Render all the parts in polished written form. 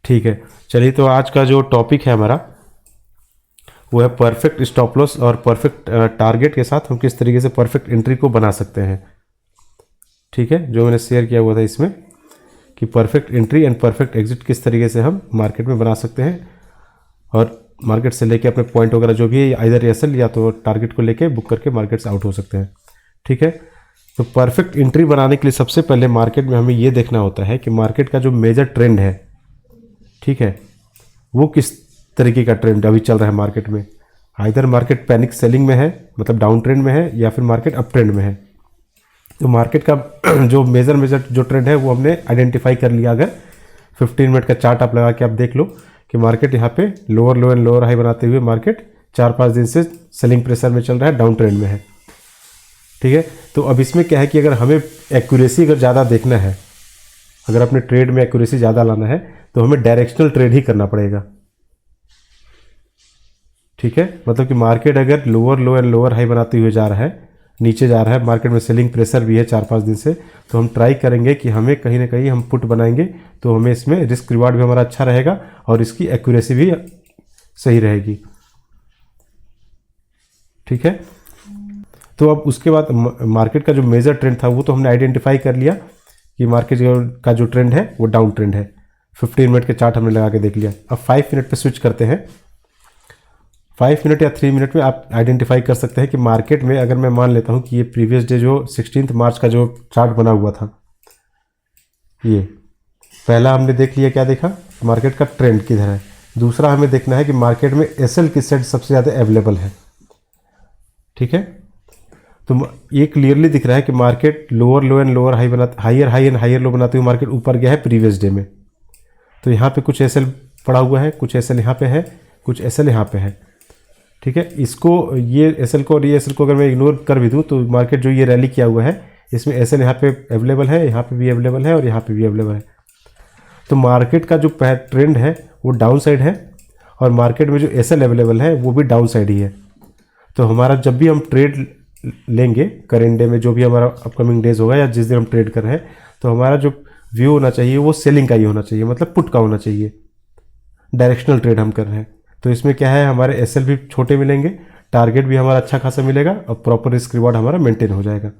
ठीक है, चलिए तो आज का जो टॉपिक है हमारा वो है परफेक्ट स्टॉप लॉस और परफेक्ट टारगेट के साथ हम किस तरीके से परफेक्ट एंट्री को बना सकते हैं। ठीक है, जो मैंने शेयर किया हुआ था इसमें कि perfect entry and perfect exit किस तरीके से हम मार्केट में बना सकते हैं और मार्केट से लेके अपने पॉइंट वगैरह जो भी है आइदर एसएल या तो टारगेट को लेके बुक करके मार्केट से आउट हो सकते हैं। ठीक है, तो परफेक्ट एंट्री बनाने के लिए सबसे पहले मार्केट में हमें ये देखना होता है कि मार्केट का जो मेजर ट्रेंड है, ठीक है, वो किस तरीके का ट्रेंड अभी चल रहा है मार्केट में। आइदर मार्केट पैनिक सेलिंग में है, मतलब डाउन ट्रेंड में है, या फिर मार्केट अप ट्रेंड में है। तो मार्केट का जो मेजर जो ट्रेंड है वो हमने आइडेंटिफाई कर लिया। अगर 15 मिनट का चार्ट आप लगा के आप देख लो कि मार्केट यहाँ पे lower low and lower high बनाते हुए मार्केट 4-5 दिन से सेलिंग प्रेशर में चल रहा है, डाउन ट्रेंड में है। ठीक है, तो अब इसमें क्या है कि अगर हमें एक्यूरेसी अगर ज़्यादा देखना है, अगर अपने ट्रेड में एक्यूरेसी ज़्यादा लाना है तो हमें डायरेक्शनल ट्रेड ही करना पड़ेगा। ठीक है, मतलब कि मार्केट अगर lower low and lower high बनाते हुए जा रहा है, नीचे जा रहा है, मार्केट में सेलिंग प्रेशर भी है 4-5 दिन से, तो हम ट्राई करेंगे कि हमें कहीं ना कहीं हम पुट बनाएंगे तो हमें इसमें रिस्क रिवार्ड भी हमारा अच्छा रहेगा और इसकी एक्यूरेसी भी सही रहेगी। ठीक है, तो अब उसके बाद मार्केट का जो मेजर ट्रेंड था वो तो हमने आइडेंटिफाई कर लिया कि मार्केट का जो ट्रेंड है वो डाउन ट्रेंड है। 15 मिनट के चार्ट हमने लगा के देख लिया। अब 5 मिनट पे स्विच करते हैं। 5 मिनट या 3 मिनट में आप आइडेंटिफाई कर सकते हैं कि मार्केट में अगर मैं मान लेता हूं कि ये प्रीवियस डे जो 16 मार्च का जो चार्ट बना हुआ था, ये पहला हमने देख लिया, क्या देखा, मार्केट का ट्रेंड किधर है। दूसरा हमें देखना है कि मार्केट में एसएल की सेट सबसे ज़्यादा अवेलेबल है। ठीक है, तो ये क्लियरली दिख रहा है कि market lower low and lower high बनाते, higher high and higher low बनाते हुए मार्केट ऊपर गया है प्रीवियस डे में। तो यहाँ पे कुछ एसएल पड़ा हुआ है, कुछ एसएल यहाँ पे है, कुछ एसएल यहाँ पे है। ठीक है, इसको ये एसएल को और ये एसएल को अगर मैं इग्नोर कर भी दूँ तो मार्केट जो ये रैली किया हुआ है इसमें एसएल यहाँ पे अवेलेबल है, यहाँ पे भी अवेलेबल है और यहाँ पे भी अवेलेबल है। तो मार्केट का जो ट्रेंड है वो डाउन साइड है और मार्केट में जो एसएल अवेलेबल है वो भी डाउन साइड ही है। तो हमारा जब भी हम ट्रेड लेंगे करेंट डे में, जो भी हमारा अपकमिंग डेज होगा या जिस दिन हम ट्रेड कर रहे हैं, तो हमारा जो व्यू होना चाहिए वो सेलिंग का ही होना चाहिए, मतलब पुट का होना चाहिए। डायरेक्शनल ट्रेड हम कर रहे हैं तो इसमें क्या है, हमारे एसएल भी छोटे मिलेंगे, टारगेट भी हमारा अच्छा खासा मिलेगा और प्रॉपर रिस्क रिवार्ड हमारा मेंटेन हो जाएगा।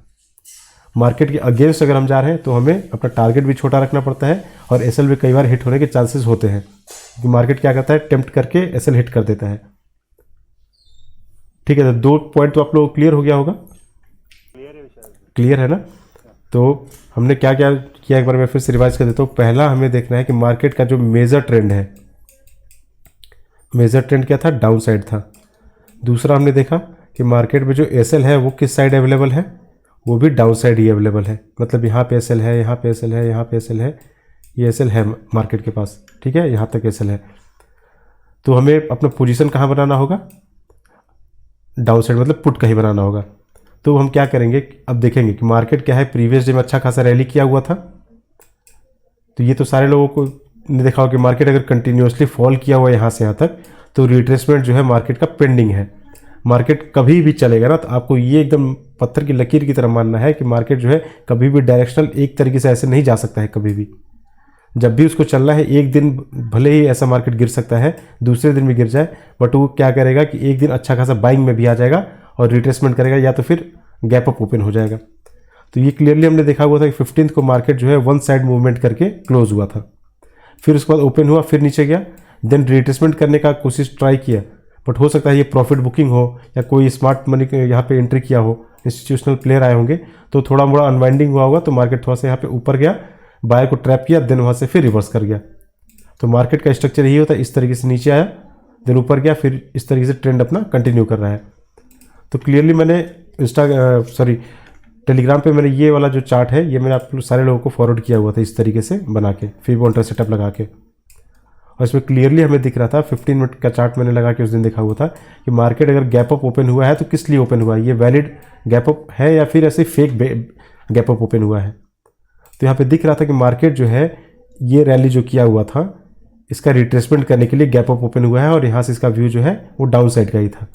मार्केट के अगेंस्ट अगर हम जा रहे हैं तो हमें अपना टारगेट भी छोटा रखना पड़ता है और एसएल भी कई बार हिट होने के चांसेस होते हैं, क्योंकि मार्केट क्या करता है, टेम्प्ट करके एसएल हिट कर देता है। ठीक है, तो 2 पॉइंट तो आप लोग क्लियर हो गया होगा, क्लियर है ना। तो हमने क्या क्या किया, एक बार मैं फिर से रिवाइज कर देता हूँ। पहला हमें देखना है कि मार्केट का जो मेजर ट्रेंड है, मेजर ट्रेंड क्या था, डाउन साइड था। दूसरा हमने देखा कि मार्केट में जो एसएल है वो किस साइड अवेलेबल है, वो भी डाउन साइड ही अवेलेबल है, मतलब यहाँ पे एसएल है, यहाँ पे एसएल है, यहाँ पे एसएल है, ये एसएल है मार्केट के पास। ठीक है, यहाँ तक एसएल है। तो हमें अपना पोजीशन कहाँ बनाना होगा, डाउन साइड, मतलब पुट का ही बनाना होगा। तो हम क्या करेंगे, अब देखेंगे कि मार्केट क्या है, प्रीवियस डे में अच्छा खासा रैली किया हुआ था। तो ये तो सारे लोगों को ने देखा हो कि मार्केट अगर कंटिन्यूसली फॉल किया हुआ है यहाँ से यहाँ तक, तो रिट्रेसमेंट जो है मार्केट का पेंडिंग है। मार्केट कभी भी चलेगा ना, तो आपको ये एकदम पत्थर की लकीर की तरह मानना है कि मार्केट जो है कभी भी डायरेक्शनल एक तरीके से ऐसे नहीं जा सकता है कभी भी। जब भी उसको चलना है, एक दिन भले ही ऐसा मार्केट गिर सकता है, दूसरे दिन भी गिर जाए, बट वो क्या करेगा कि एक दिन अच्छा खासा बाइंग में भी आ जाएगा और रिट्रेसमेंट करेगा, या तो फिर गैप अप ओपन हो जाएगा। तो ये क्लियरली हमने देखा हुआ था कि 15 को मार्केट जो है वन साइड मूवमेंट करके क्लोज हुआ था, फिर उसके बाद ओपन हुआ, फिर नीचे गया, देन रिट्रेसमेंट करने का कोशिश ट्राई किया, बट हो सकता है ये प्रॉफिट बुकिंग हो या कोई स्मार्ट मनी यहाँ पे एंट्री किया हो, इंस्टीट्यूशनल प्लेयर आए होंगे, तो थोड़ा मोड़ा अनवाइंडिंग हुआ होगा, तो मार्केट थोड़ा सा यहाँ पे ऊपर गया, बायर को ट्रैप किया, देन वहाँ से फिर रिवर्स कर गया। तो मार्केट का स्ट्रक्चर यही होता है, इस तरीके से नीचे आया, देन ऊपर गया, फिर इस तरीके से ट्रेंड अपना कंटिन्यू कर रहा है। तो क्लियरली मैंने टेलीग्राम पे मैंने ये वाला जो चार्ट है ये मैंने आप सारे लोगों को फॉरवर्ड किया हुआ था इस तरीके से बना के, फिबोनाची सेटअप लगा के, और इसमें क्लियरली हमें दिख रहा था, 15 मिनट का चार्ट मैंने लगा के उस दिन देखा हुआ था कि मार्केट अगर गैप अप ओपन हुआ है तो किस लिए ओपन हुआ है, ये वैलिड गैप अप है या फिर ऐसे फेक गैप अप ओपन हुआ है। तो यहाँ पे दिख रहा था कि मार्केट जो है ये रैली जो किया हुआ था इसका रिट्रेसमेंट करने के लिए गैप अप ओपन हुआ है और यहाँ से इसका व्यू जो है वो डाउन साइड का ही था।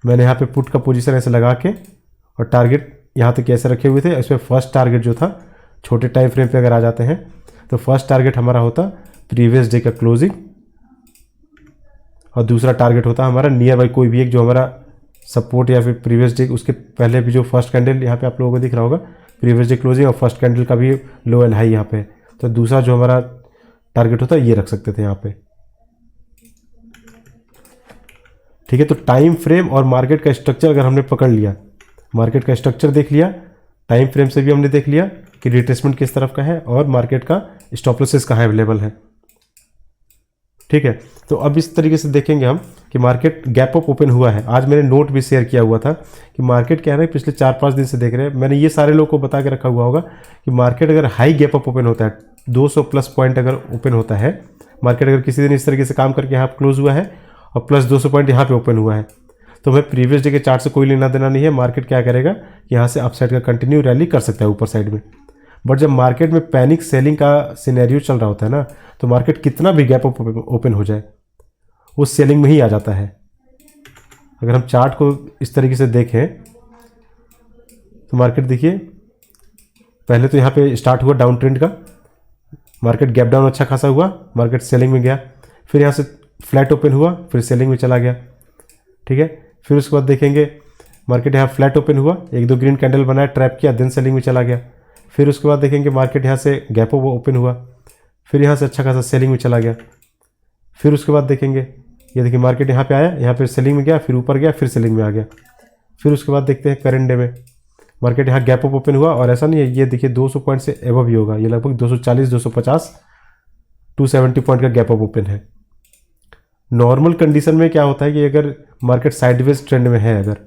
मैंने यहाँ पे पुट का पोजीशन ऐसे लगा के और टारगेट यहाँ तक ऐसे रखे हुए थे। इसमें फर्स्ट टारगेट जो था, छोटे टाइम फ्रेम पे अगर आ जाते हैं तो फर्स्ट टारगेट हमारा होता प्रीवियस डे का क्लोजिंग, और दूसरा टारगेट होता है हमारा नियर बाई कोई भी एक जो हमारा सपोर्ट या फिर प्रीवियस डे उसके पहले भी जो फर्स्ट कैंडल यहाँ पे आप लोगों को दिख रहा होगा, प्रीवियस डे क्लोजिंग और फर्स्ट कैंडल का भी लो एंड हाई यहाँ पे है। तो दूसरा जो हमारा टारगेट होता है ये रख सकते थे यहाँ पे। ठीक है, तो टाइम फ्रेम और मार्केट का स्ट्रक्चर अगर हमने पकड़ लिया, मार्केट का स्ट्रक्चर देख लिया, टाइम फ्रेम से भी हमने देख लिया कि रिट्रेसमेंट किस तरफ का है और मार्केट का स्टॉप लॉसेस कहाँ अवेलेबल है। ठीक है, तो अब इस तरीके से देखेंगे हम कि मार्केट गैप अप ओपन हुआ है। आज मैंने नोट भी शेयर किया हुआ था कि मार्केट क्या है ना, पिछले 4-5 दिन से देख रहे हैं, मैंने ये सारे लोगों को बता के रखा हुआ होगा कि मार्केट अगर हाई गैप अप ओपन होता है, 200 प्लस पॉइंट अगर ओपन होता है, मार्केट अगर किसी दिन इस तरीके से काम करके यहाँ क्लोज हुआ है और प्लस 200 पॉइंट यहाँ पे ओपन हुआ है, तो हमें प्रीवियस डे के चार्ट से कोई लेना देना नहीं है। मार्केट क्या करेगा कि यहाँ से अपसाइड का कंटिन्यू रैली कर सकता है ऊपर साइड में। बट जब मार्केट में पैनिक सेलिंग का सिनेरियो चल रहा होता है ना, तो मार्केट कितना भी गैप अप ओपन हो जाए वो सेलिंग में ही आ जाता है। अगर हम चार्ट को इस तरीके से देखें तो मार्केट देखिए, पहले तो यहाँ पे स्टार्ट हुआ डाउन ट्रेंड का, मार्केट गैप डाउन अच्छा खासा हुआ, मार्केट सेलिंग में गया, फिर यहाँ से फ्लैट ओपन हुआ, फिर सेलिंग में चला गया। ठीक है, फिर उसके बाद देखेंगे मार्केट यहाँ फ्लैट ओपन हुआ, 1-2 ग्रीन कैंडल बनाया, ट्रैप किया, देन सेलिंग में चला गया। फिर उसके बाद देखेंगे मार्केट यहाँ से गैप ओपन हुआ, फिर यहाँ से अच्छा खासा सेलिंग में चला गया। फिर उसके बाद देखेंगे ये देखिए मार्केट यहाँ पे आया, यहाँ पे सेलिंग में गया, फिर ऊपर गया, फिर सेलिंग में आ गया। फिर उसके बाद देखते हैं करंट डे में मार्केट यहाँ गैप अप ओपन हुआ, और ऐसा नहीं है, ये देखिए 200 पॉइंट से एबव ही होगा, ये लगभग 240, 250, 270 पॉइंट का गैप अप ओपन है। नॉर्मल कंडीशन में क्या होता है कि अगर मार्केट साइडवेज ट्रेंड में है अगर,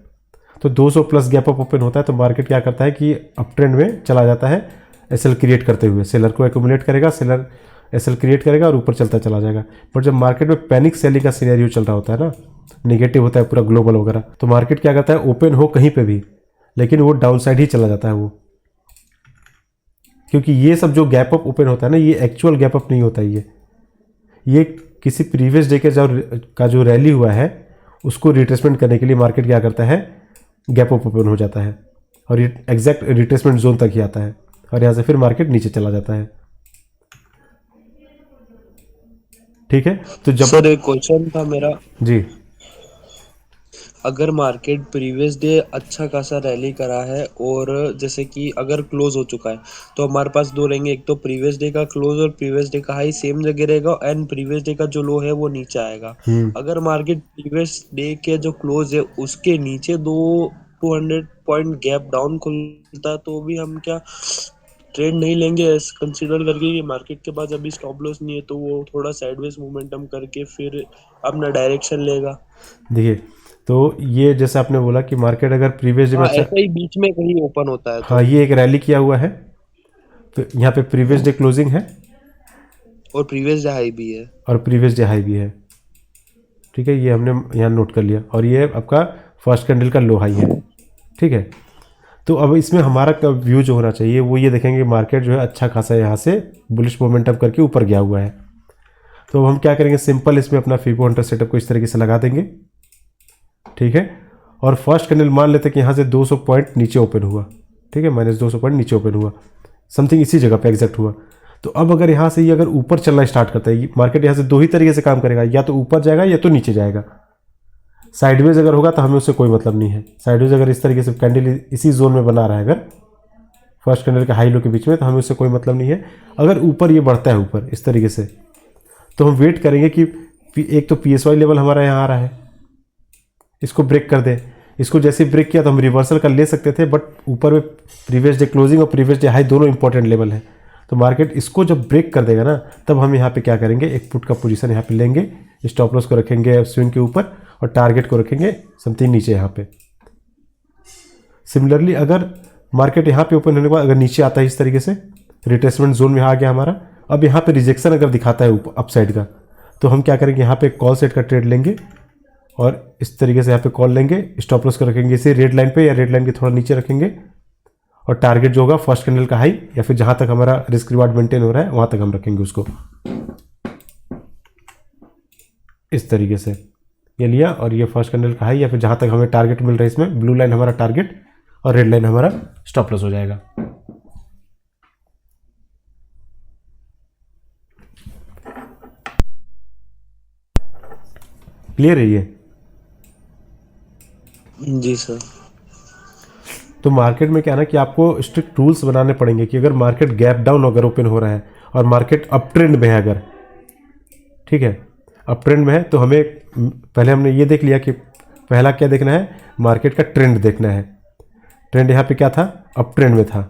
तो 200 प्लस गैप अप ओपन होता है तो मार्केट क्या करता है कि अप ट्रेंड में चला जाता है, एसएल क्रिएट करते हुए, सेलर को एक्यूमुलेट करेगा, सेलर एसएल क्रिएट करेगा और ऊपर चलता चला जाएगा। बट जब मार्केट में पैनिक सेलिंग का सिनेरियो चल रहा होता है ना, नेगेटिव होता है पूरा ग्लोबल वगैरह, तो मार्केट क्या करता है, ओपन हो कहीं पे भी लेकिन वो डाउन साइड ही चला जाता है वो, क्योंकि ये सब जो गैप अप ओपन होता है ना, ये एक्चुअल गैप अप नहीं होता है, ये किसी प्रीवियस डे के जो रैली हुआ है उसको रिट्रेसमेंट करने के लिए मार्केट क्या करता है, गैप अप ओपन हो जाता है और ये एग्जैक्ट रिट्रेसमेंट जोन तक ही आता है और यहाँ से फिर मार्केट नीचे चला जाता है। ठीक है, तो जब सर एक क्वेश्चन था मेरा, जी, अगर मार्केट प्रीवियस डे अच्छा खासा रैली करा है और जैसे कि अगर क्लोज हो चुका है तो हमारे पास दो रहेंगे, एक तो प्रीवियस डे का क्लोज और प्रीवियस डे का हाई सेम जगह रहेगा एंड प्रीवियस डे का जो लो है वो नीचे आएगा। अगर मार्केट प्रीवियस डे के जो क्लोज है उसके नीचे 200 पॉइंट गैप डाउन खुलता है तो भी हम क्या ट्रेड नहीं लेंगे, कंसीडर करके कि मार्केट के पास अभी स्टॉप लॉस नहीं है तो वो थोड़ा साइडवेज मोमेंटम करके फिर अपना डायरेक्शन लेगा। देखिए, तो ये जैसे आपने बोला कि मार्केट अगर प्रीवियस डे में हाँ, अच्छा, ऐसा ही बीच में कहीं ओपन होता है हाँ तो। ये एक रैली किया हुआ है, तो यहाँ पे प्रीवियस डे क्लोजिंग है और प्रीवियस डे हाई भी है। और प्रीवियस डे हाई भी है। ठीक है, ये हमने यहाँ नोट कर लिया और ये आपका फर्स्ट कैंडल का लो हाई है। ठीक है, तो अब इसमें हमारा व्यू जो होना चाहिए वो ये देखेंगे मार्केट जो है अच्छा खासा यहाँ से बुलिश मोमेंटम करके ऊपर गया हुआ है, तो अब हम क्या करेंगे, सिंपल इसमें अपना फीबो हंटर सेटअप को इस तरीके से लगा देंगे। ठीक है, और फर्स्ट कैंडल मान लेते हैं कि यहाँ से 200 पॉइंट नीचे ओपन हुआ। ठीक है, -200 पॉइंट नीचे ओपन हुआ, समथिंग इसी जगह पे एग्जैक्ट हुआ। तो अब अगर यहाँ से ये अगर ऊपर चलना स्टार्ट करता है, मार्केट यहाँ से दो ही तरीके से काम करेगा, या तो ऊपर जाएगा या तो नीचे जाएगा। साइडवेज अगर होगा तो हमें उससे कोई मतलब नहीं है। साइडवेज अगर इस तरीके से कैंडल इसी जोन में बना रहा है अगर फर्स्ट कैंडल के हाई लो के बीच में, तो हमें उससे कोई मतलब नहीं है। अगर ऊपर ये बढ़ता है ऊपर इस तरीके से, तो हम वेट करेंगे कि एक तो PSY लेवल हमारा यहाँ आ रहा है, इसको ब्रेक कर दे। इसको जैसे ही ब्रेक किया तो हम रिवर्सल कर ले सकते थे, बट ऊपर में प्रीवियस डे क्लोजिंग और प्रीवियस डे हाई दोनों इंपॉर्टेंट लेवल है, तो मार्केट इसको जब ब्रेक कर देगा ना, तब हम यहाँ पे क्या करेंगे, एक पुट का पोजीशन यहाँ पे लेंगे, स्टॉप लॉस को रखेंगे स्विंग के ऊपर और टारगेट को रखेंगे समथिंग नीचे यहाँ पे। सिमिलरली अगर मार्केट यहाँ पे ओपन होने के बाद अगर नीचे आता है इस तरीके से, रिट्रेसमेंट जोन में आ गया हमारा, अब यहाँ पे रिजेक्शन अगर दिखाता है अप साइड का, तो हम क्या करेंगे, यहाँ पे कॉल सेट का ट्रेड लेंगे और इस तरीके से यहाँ पे कॉल लेंगे, स्टॉप लॉस को रखेंगे इसे रेड लाइन पे या रेड लाइन के थोड़ा नीचे रखेंगे और टारगेट जो होगा फर्स्ट कैंडल का हाई या फिर जहाँ तक हमारा रिस्क रिवार्ड मेंटेन हो रहा है वहाँ तक हम रखेंगे उसको इस तरीके से। ये लिया और ये फर्स्ट कैंडल का हाई या फिर जहाँ तक हमें टारगेट मिल रहा है, इसमें ब्लू लाइन हमारा टारगेट और रेड लाइन हमारा स्टॉप लॉस हो जाएगा। क्लियर है ये? जी सर। तो मार्केट में क्या है ना कि आपको स्ट्रिक्ट रूल्स बनाने पड़ेंगे कि अगर मार्केट गैप डाउन अगर ओपन हो रहा है और मार्केट अप ट्रेंड में है अगर, ठीक है, अप ट्रेंड में है, तो हमें पहले हमने ये देख लिया कि पहला क्या देखना है, मार्केट का ट्रेंड देखना है। ट्रेंड यहाँ पे क्या था, अप ट्रेंड में था।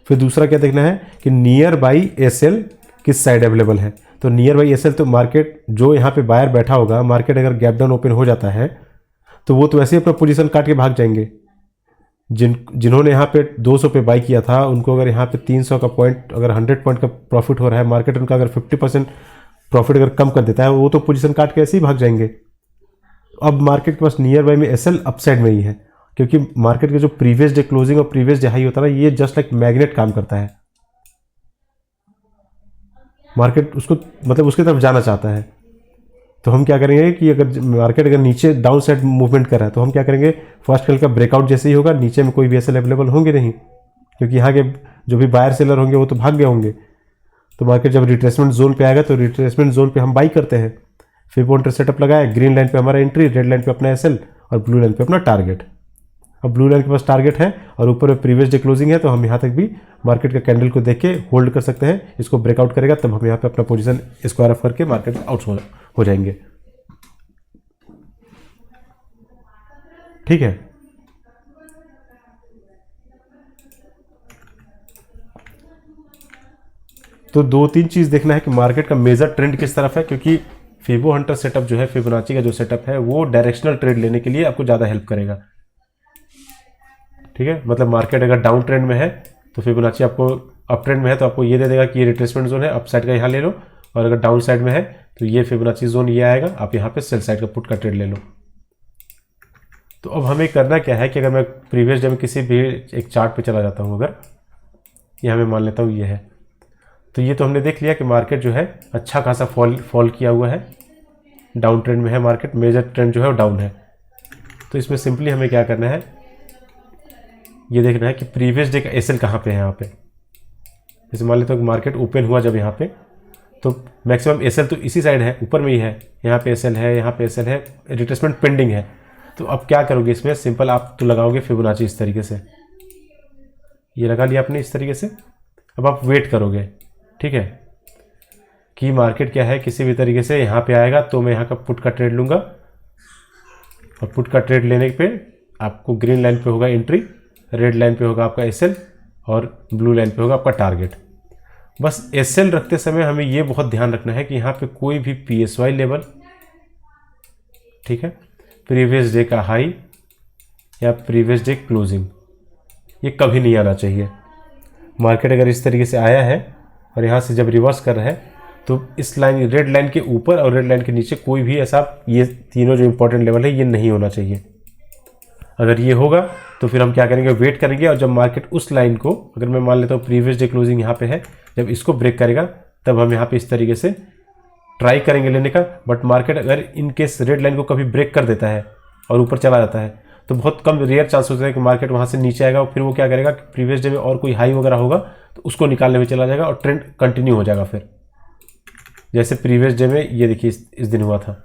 फिर दूसरा क्या देखना है कि नियर बाई एसएल किस साइड अवेलेबल है। तो नियर बाई एसएल तो मार्केट जो यहाँ पे बायर बैठा होगा, मार्केट अगर गैप डाउन ओपन हो जाता है तो वो तो वैसे ही अपना पोजीशन काट के भाग जाएंगे। जिन्होंने यहाँ पे 200 पे बाई किया था, उनको अगर यहाँ पे 300 का पॉइंट, अगर 100 पॉइंट का प्रॉफिट हो रहा है, मार्केट उनका अगर 50% प्रॉफिट अगर कम कर देता है, वो तो पोजीशन काट के ऐसे ही भाग जाएंगे। अब मार्केट के पास नियर बाई में एसएल अपसाइड में ही है, क्योंकि मार्केट के जो प्रीवियस डे क्लोजिंग और प्रीवियस डे हाई होता है ना, ये जस्ट लाइक मैग्नेट काम करता है। मार्केट उसको मतलब उसकी तरफ जाना चाहता है। तो हम क्या करेंगे कि अगर मार्केट अगर नीचे डाउन साइड मूवमेंट कर रहा है तो हम क्या करेंगे, फर्स्ट कल का ब्रेकआउट जैसे ही होगा, नीचे में कोई भी एसएल अवेलेबल होंगे नहीं, क्योंकि यहाँ के जो भी बायर सेलर होंगे वो तो भाग गए होंगे। तो मार्केट जब रिट्रेसमेंट जोन पे आएगा तो रिट्रेसमेंट जोन पे हम बाई करते हैं। फिबोनाची सेटअप लगाया, ग्रीन लाइन पे हमारा एंट्री, रेड लाइन पे अपना एसएल और ब्लू लाइन पे अपना टारगेट। अब ब्लू लाइन के पास टारगेट है और ऊपर में प्रीवियस डे क्लोजिंग है, तो हम यहाँ तक भी मार्केट का कैंडल को देख के होल्ड कर सकते हैं। इसको ब्रेकआउट करेगा तब हम यहाँ पे अपना पोजीशन स्क्वायर ऑफ करके मार्केट आउट हो जाएंगे। ठीक है, तो 2-3 चीज देखना है कि मार्केट का मेजर ट्रेंड किस तरफ है, क्योंकि फिबो हंटर सेटअप जो है, फिबोनाची का जो सेटअप है, वो डायरेक्शनल ट्रेड लेने के लिए आपको ज़्यादा हेल्प करेगा। ठीक है, मतलब मार्केट अगर डाउन ट्रेंड में है तो फिबोनाची आपको, अप ट्रेंड में है तो आपको ये दे देगा कि ये रिट्रेसमेंट जोन है, अप साइड का यहाँ ले लो, और अगर डाउन साइड में है तो ये फिबोनाची जोन ये आएगा, आप यहाँ पे सेल साइड का पुट का ट्रेड ले लो। तो अब हमें करना क्या है कि अगर मैं प्रीवियस डे में किसी भी एक चार्ट पे चला जाता हूँ, अगर यहाँ मैं मान लेता हूँ ये है, तो ये तो हमने देख लिया कि मार्केट जो है अच्छा खासा फॉल किया हुआ है, डाउन ट्रेंड में है मार्केट, मेजर ट्रेंड जो है वो डाउन है। तो इसमें सिंपली हमें क्या करना है, ये देखना है कि प्रीवियस डे का एसएल कहाँ पे है। यहाँ पे जैसे मान लेते हो कि मार्केट ओपन हुआ जब यहाँ पे, तो मैक्सिमम एसएल तो इसी साइड है, ऊपर में ही है, यहाँ पे एसएल है, यहाँ पे एसएल है, रिट्रेसमेंट पेंडिंग है। तो अब क्या करोगे इसमें, सिंपल आप तो लगाओगे फिबोनाची इस तरीके से, ये लगा लिया आपने इस तरीके से। अब आप वेट करोगे, ठीक है, कि मार्केट क्या है, किसी भी तरीके से यहाँ पे आएगा तो मैं यहाँ का पुट का ट्रेड लूँगा, और पुट का ट्रेड लेने पे आपको ग्रीन लाइन पे होगा एंट्री, रेड लाइन पे होगा आपका एसएल और ब्लू लाइन पे होगा आपका टारगेट। बस एसएल रखते समय हमें ये बहुत ध्यान रखना है कि यहाँ पे कोई भी पीएसवाई लेवल, ठीक है, प्रीवियस डे का हाई या प्रीवियस डे क्लोजिंग, ये कभी नहीं आना चाहिए। मार्केट अगर इस तरीके से आया है और यहाँ से जब रिवर्स कर रहा है तो इस लाइन, रेड लाइन के ऊपर और रेड लाइन के नीचे कोई भी ऐसा, ये तीनों जो इंपॉर्टेंट लेवल है ये नहीं होना चाहिए। अगर ये होगा तो फिर हम क्या करेंगे, वेट करेंगे, और जब मार्केट उस लाइन को, अगर मैं मान लेता हूँ प्रीवियस डे क्लोजिंग यहाँ पे है, जब इसको ब्रेक करेगा तब हम यहाँ पे इस तरीके से ट्राई करेंगे लेने का। बट मार्केट अगर इन केस रेड लाइन को कभी ब्रेक कर देता है और ऊपर चला जाता है तो बहुत कम, रेयर चांस होता है कि मार्केट वहाँ से नीचे आएगा, और फिर वो क्या करेगा कि प्रीवियस डे में और कोई हाई वगैरह होगा तो उसको निकालने में चला जाएगा और ट्रेंड कंटिन्यू हो जाएगा। फिर जैसे प्रीवियस डे में ये देखिए इस दिन हुआ था,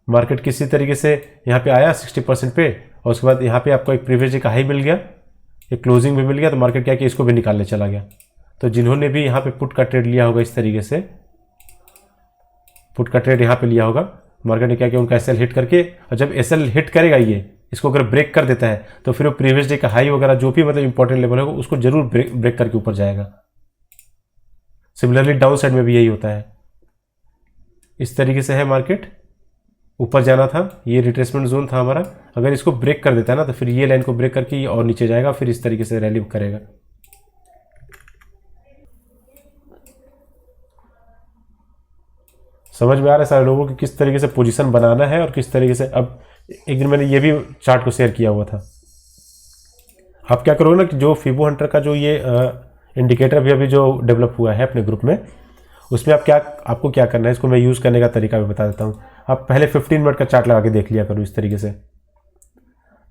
मार्केट किसी तरीके से यहाँ पे आया 60% पे, और उसके बाद यहाँ पे आपको एक प्रीवियस डे का हाई मिल गया, एक क्लोजिंग भी मिल गया, तो मार्केट क्या किया, इसको भी निकालने चला गया। तो जिन्होंने भी यहाँ पे पुट का ट्रेड लिया होगा, इस तरीके से पुट का ट्रेड यहाँ पे लिया होगा, मार्केट ने क्या किया, उनका एसएल हिट करके, और जब एसएल हिट करेगा ये, इसको अगर ब्रेक कर देता है तो फिर वो प्रीवियस डे का हाई वगैरह जो भी मतलब इंपॉर्टेंट लेवल होगा उसको जरूर ब्रेक करके ऊपर जाएगा। सिमिलरली डाउन साइड में भी यही होता है, इस तरीके से है मार्केट, ऊपर जाना था, ये रिट्रेसमेंट जोन था हमारा, अगर इसको ब्रेक कर देता है ना तो फिर ये लाइन को ब्रेक करके ये और नीचे जाएगा, फिर इस तरीके से रैली करेगा। समझ में आ रहा है सारे लोगों को किस तरीके से पोजीशन बनाना है और किस तरीके से। अब एक दिन मैंने ये भी चार्ट को शेयर किया हुआ था, आप क्या करोगे ना कि जो फिबो हंटर का जो ये इंडिकेटर भी अभी जो डेवलप हुआ है अपने ग्रुप में, उसमें आपको क्या करना है, इसको मैं यूज़ करने का तरीका भी बता देता हूँ। आप पहले 15 मिनट का चार्ट लगा के देख लिया करो इस तरीके से,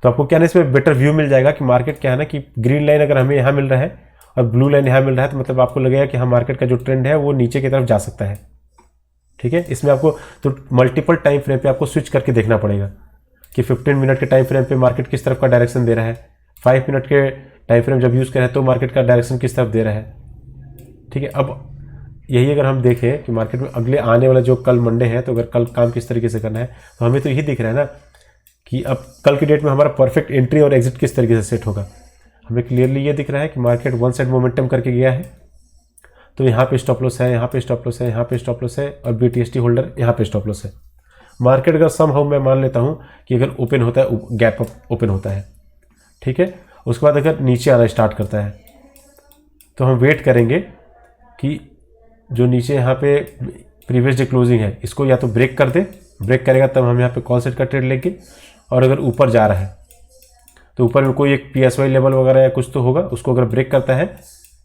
तो आपको क्या ना इसमें बेटर व्यू मिल जाएगा कि मार्केट क्या है ना कि ग्रीन लाइन अगर हमें यहाँ मिल रहा है और ब्लू लाइन यहाँ मिल रहा है, तो मतलब आपको लगेगा कि हाँ मार्केट का जो ट्रेंड है वो नीचे की तरफ जा सकता है। ठीक है। इसमें आपको तो मल्टीपल टाइम फ्रेम पे आपको स्विच करके देखना पड़ेगा कि 15 मिनट के टाइम फ्रेम पे मार्केट किस तरफ का डायरेक्शन दे रहा है, 5 मिनट के टाइम फ्रेम जब यूज़ करें तो मार्केट का डायरेक्शन किस तरफ दे रहा है, ठीक है। अब यही अगर हम देखें कि मार्केट में अगले आने वाला जो कल मंडे है, तो अगर कल काम किस तरीके से करना है, तो हमें तो यही दिख रहा है ना कि अब कल की डेट में हमारा परफेक्ट एंट्री और एग्जिट किस तरीके से सेट होगा। हमें क्लियरली ये दिख रहा है कि मार्केट वन साइड मोमेंटम करके गया है, तो यहाँ पे स्टॉप लॉस है, यहाँ पे स्टॉप लॉस है, यहाँ पे स्टॉप लॉस है, और BTST होल्डर यहाँ पे स्टॉप लॉस है। मार्केट अगर सम हाउ मैं मान लेता हूँ कि अगर ओपन होता है, गैप अप ओपन होता है, ठीक है, उसके बाद अगर नीचे आना स्टार्ट करता है तो हम वेट करेंगे कि जो नीचे यहाँ पे प्रीवियस डे क्लोजिंग है इसको या तो ब्रेक कर दे, ब्रेक करेगा तब हम यहाँ पे कॉल सेट का ट्रेड लेंगे। और अगर ऊपर जा रहा है तो ऊपर में कोई एक PSY लेवल वगैरह या कुछ तो होगा, उसको अगर ब्रेक करता है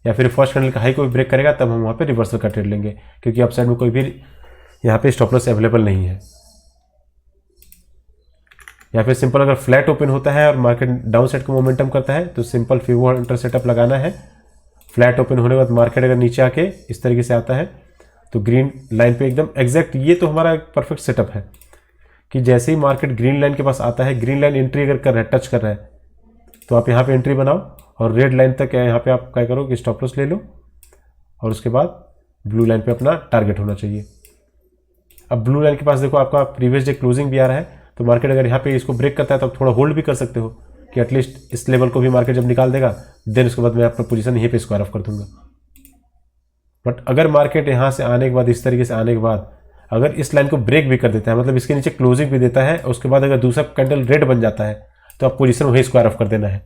या फिर फर्स्ट कैंडल का हाई को भी ब्रेक करेगा तब हम वहाँ पे रिवर्सल का ट्रेड लेंगे, क्योंकि अपसाइड में कोई भी यहाँ पे स्टॉप लॉस अवेलेबल नहीं है। या फिर सिंपल अगर फ्लैट ओपन होता है और मार्केट डाउन साइड को मोमेंटम करता है तो सिंपल फिबो हंटर सेटअप लगाना है। फ्लैट ओपन होने के बाद मार्केट अगर नीचे आके इस तरीके से आता है तो ग्रीन लाइन पे एकदम एग्जैक्ट, ये तो हमारा परफेक्ट सेटअप है कि जैसे ही मार्केट ग्रीन लाइन के पास आता है, ग्रीन लाइन एंट्री अगर कर रहा है, टच कर रहा है, तो आप यहाँ पे एंट्री बनाओ और रेड लाइन तक यहाँ पे आप क्या करो कि स्टॉप लॉस ले लो और उसके बाद ब्लू लाइन पे अपना टारगेट होना चाहिए। अब ब्लू लाइन के पास देखो आपका प्रीवियस डे क्लोजिंग भी आ रहा है, तो मार्केट अगर यहाँ पे इसको ब्रेक करता है तो आप थोड़ा होल्ड भी कर सकते हो कि एटलीस्ट इस लेवल को भी मार्केट जब निकाल देगा देन उसके बाद मैं अपना पोजीशन यहीं पे स्क्वायर ऑफ कर दूंगा। बट अगर मार्केट यहाँ से आने के बाद, इस तरीके से आने के बाद अगर इस लाइन को ब्रेक भी कर देता है, मतलब इसके नीचे क्लोजिंग भी देता है, उसके बाद अगर दूसरा कैंडल रेड बन जाता है तो आप पोजीशन वहीं स्क्वायर ऑफ कर देना है।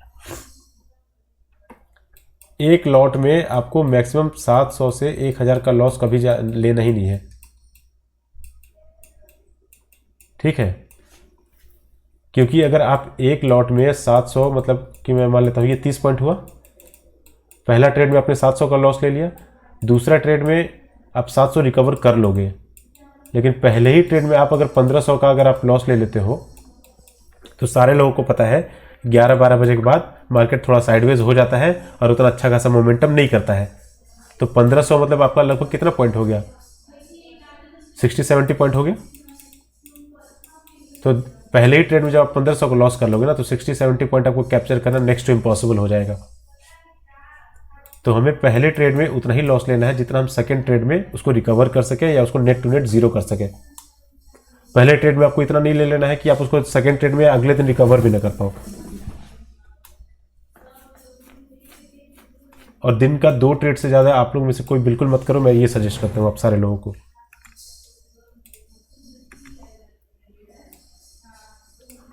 एक लॉट में आपको मैक्सिमम 700 से 1000 का लॉस कभी लेना ही नहीं है, ठीक है। क्योंकि अगर आप एक लॉट में 700, मतलब कि मैं मान लेता हूँ ये 30 पॉइंट हुआ, पहला ट्रेड में आपने 700 का लॉस ले लिया, दूसरा ट्रेड में आप 700 रिकवर कर लोगे, लेकिन पहले ही ट्रेड में आप अगर 1500 का अगर आप लॉस ले लेते हो तो सारे लोगों को पता है 11-12 बजे के बाद मार्केट थोड़ा साइडवेज हो जाता है और उतना अच्छा खासा मोमेंटम नहीं करता है। तो 1500 मतलब आपका लगभग कितना पॉइंट हो गया, 60-70 पॉइंट हो गया। तो पहले ही ट्रेड में जब आप 1500 को लॉस कर लोगे ना तो 60-70 पॉइंट आपको कैप्चर करना नेक्स्ट टू इम्पॉसिबल हो जाएगा। तो हमें पहले ट्रेड में उतना ही लॉस लेना है जितना हम सेकंड ट्रेड में उसको रिकवर कर सके या उसको नेट टू नेट जीरो कर सके। पहले ट्रेड में आपको इतना नहीं ले लेना है कि आप उसको सेकंड ट्रेड में अगले दिन रिकवर भी ना कर पाओ। और दिन का 2 ट्रेड से ज़्यादा आप लोग में से कोई बिल्कुल मत करो, मैं ये सजेस्ट करता हूँ आप सारे लोगों को।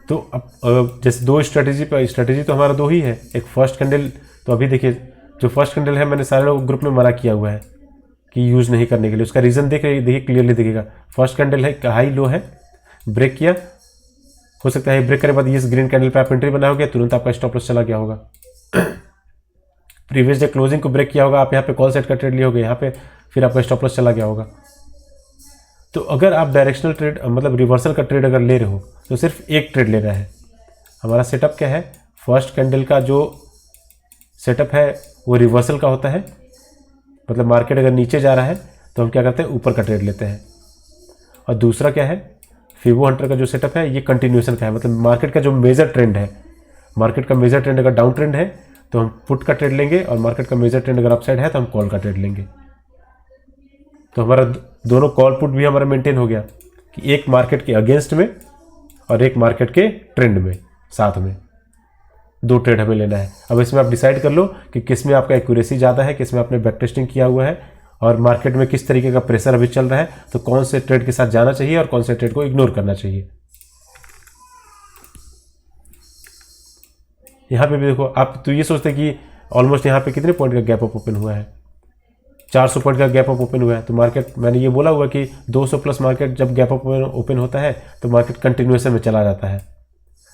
तो अब जैसे 2 स्ट्रेटेजी तो हमारा 2 ही है। एक फर्स्ट कैंडल, तो अभी देखिए जो फर्स्ट कैंडल है मैंने सारे लोग ग्रुप में मना किया हुआ है कि यूज़ नहीं करने के लिए। उसका रीज़न देखिए क्लियरली दिखेगा। फर्स्ट कैंडल है, हाई लो है, ब्रेक किया, हो सकता है ब्रेक करने के बाद इस ग्रीन कैंडल पे आप एंट्री बनाओगे, तुरंत आपका स्टॉप लॉस चला गया होगा। प्रीवियस डे क्लोजिंग को ब्रेक किया होगा, आप यहाँ पे कॉल सेट का ट्रेड लिए होगे, यहाँ पे फिर आपका स्टॉप लॉस चला गया होगा। तो अगर आप डायरेक्शनल ट्रेड मतलब रिवर्सल का ट्रेड अगर ले रहे हो तो सिर्फ एक ट्रेड लेना है। हमारा सेटअप क्या है, फर्स्ट कैंडल का जो सेटअप है वो रिवर्सल का होता है, मतलब मार्केट अगर नीचे जा रहा है तो हम क्या करते हैं, ऊपर का ट्रेड लेते हैं। और दूसरा क्या है, फिबो हंटर का जो सेटअप है ये कंटिन्यूएशन का है, मतलब मार्केट का जो मेजर ट्रेंड है, मार्केट का मेजर ट्रेंड अगर डाउन ट्रेंड है तो हम पुट का ट्रेड लेंगे, और मार्केट का मेजर ट्रेंड अगर अपसाइड है तो हम कॉल का ट्रेड लेंगे। तो हमारा दोनों कॉल पुट भी हमारा मेंटेन हो गया कि एक मार्केट के अगेंस्ट में और एक मार्केट के ट्रेंड में, साथ में 2 ट्रेड हमें लेना है। अब इसमें आप डिसाइड कर लो कि किस में आपका एक्यूरेसी ज़्यादा है, किस में आपने बैक टेस्टिंग किया हुआ है, और मार्केट में किस तरीके का प्रेशर अभी चल रहा है, तो कौन से ट्रेड के साथ जाना चाहिए और कौन से ट्रेड को इग्नोर करना चाहिए। यहाँ पे भी देखो, आप तो ये सोचते कि ऑलमोस्ट यहाँ पे कितने पॉइंट का गैप अप ओपन हुआ है, 400 पॉइंट का गैप अप ओपन हुआ है। तो मार्केट, मैंने ये बोला हुआ कि 200 प्लस मार्केट जब गैप अप ओपन होता है तो मार्केट कंटिन्यूएशन में चला जाता है।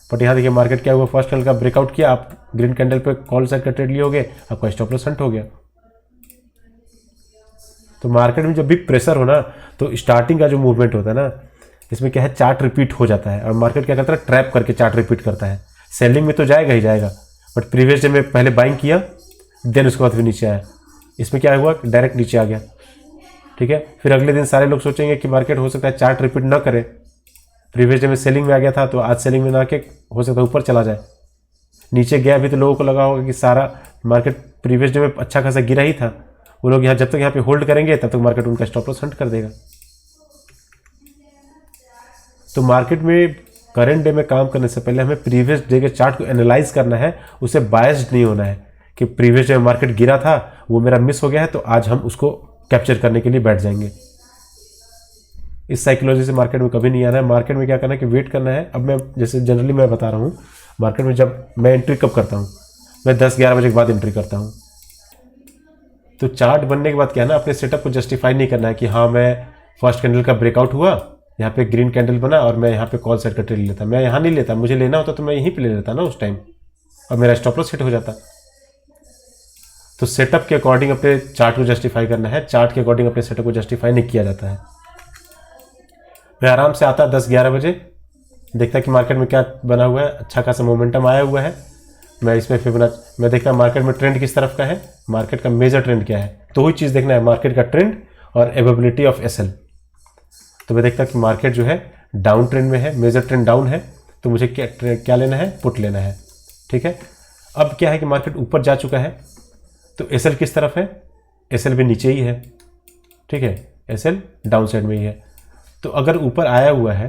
बट यहाँ देखिए मार्केट क्या हुआ, फर्स्ट कैंडल का ब्रेकआउट किया, आप ग्रीन कैंडल पे कॉल साइड का ट्रेड लिए होगे, आपका स्टॉप लॉस हंट हो गया। तो मार्केट में जब भी प्रेशर हो ना तो स्टार्टिंग का जो मूवमेंट होता है ना, इसमें क्या है, चार्ट रिपीट हो जाता है, और मार्केट क्या करता है, ट्रैप करके चार्ट रिपीट करता है। सेलिंग में तो जाएगा ही जाएगा, बट प्रीवियस डे में पहले बाइंग किया, देन उसके बाद फिर नीचे आया। इसमें क्या हुआ, डायरेक्ट नीचे आ गया, ठीक है। फिर अगले दिन सारे लोग सोचेंगे कि मार्केट हो सकता है चार्ट रिपीट ना करे, प्रीवियस डे में सेलिंग में आ गया था तो आज सेलिंग में ना आके हो सकता है ऊपर चला जाए, नीचे गया भी तो लोगों को लगा होगा कि सारा मार्केट प्रीवियस डे में अच्छा खासा गिरा ही था, वो लोग यहाँ जब तक यहाँ पे होल्ड करेंगे तब तक मार्केट उनका स्टॉप लॉस हंट कर देगा। तो मार्केट में करंट डे में काम करने से पहले हमें प्रीवियस डे के चार्ट को एनालाइज करना है, उसे बायस्ड नहीं होना है कि प्रीवियस डे में मार्केट गिरा था वो मेरा मिस हो गया है तो आज हम उसको कैप्चर करने के लिए बैठ जाएंगे। इस साइकोलॉजी से मार्केट में कभी नहीं आना है। मार्केट में क्या करना है कि वेट करना है। अब मैं जैसे जनरली मैं बता रहा हूँ, मार्केट में जब मैं एंट्री कब करता हूँ, मैं 10-11 बजे के बाद एंट्री करता हूँ। तो चार्ट बनने के बाद क्या है ना, अपने सेटअप को जस्टिफाई नहीं करना है कि हाँ मैं फर्स्ट कैंडल का ब्रेकआउट हुआ, यहाँ पे ग्रीन कैंडल बना और मैं यहाँ पे कॉल सेट का ट्रेड लेता। मैं यहाँ नहीं लेता, मुझे लेना होता तो मैं यहीं पे ले लेता ना उस टाइम, और मेरा स्टॉप लॉस हिट हो जाता। तो सेटअप के अकॉर्डिंग अपने चार्ट को जस्टिफाई करना है, चार्ट के अकॉर्डिंग अपने सेटअप को जस्टिफाई नहीं किया जाता है। मैं आराम से आता 10-11 बजे, देखता कि मार्केट में क्या बना हुआ है, अच्छा खासा मोमेंटम आया हुआ है, मैं इसमें फिबोनाची मैं देखता मार्केट में ट्रेंड किस तरफ का है, मार्केट का मेजर ट्रेंड क्या है। तो वही चीज़ देखना है, मार्केट का ट्रेंड और एवेबिलिटी ऑफ एसएल। तो मैं देखता कि मार्केट जो है डाउन ट्रेंड में है, मेजर ट्रेंड डाउन है, तो मुझे क्या लेना है, पुट लेना है। ठीक है। अब क्या है कि मार्केट ऊपर जा चुका है तो एसएल किस तरफ है, एसएल भी नीचे ही है। ठीक है, एसएल डाउन साइड में ही है। तो अगर ऊपर आया हुआ है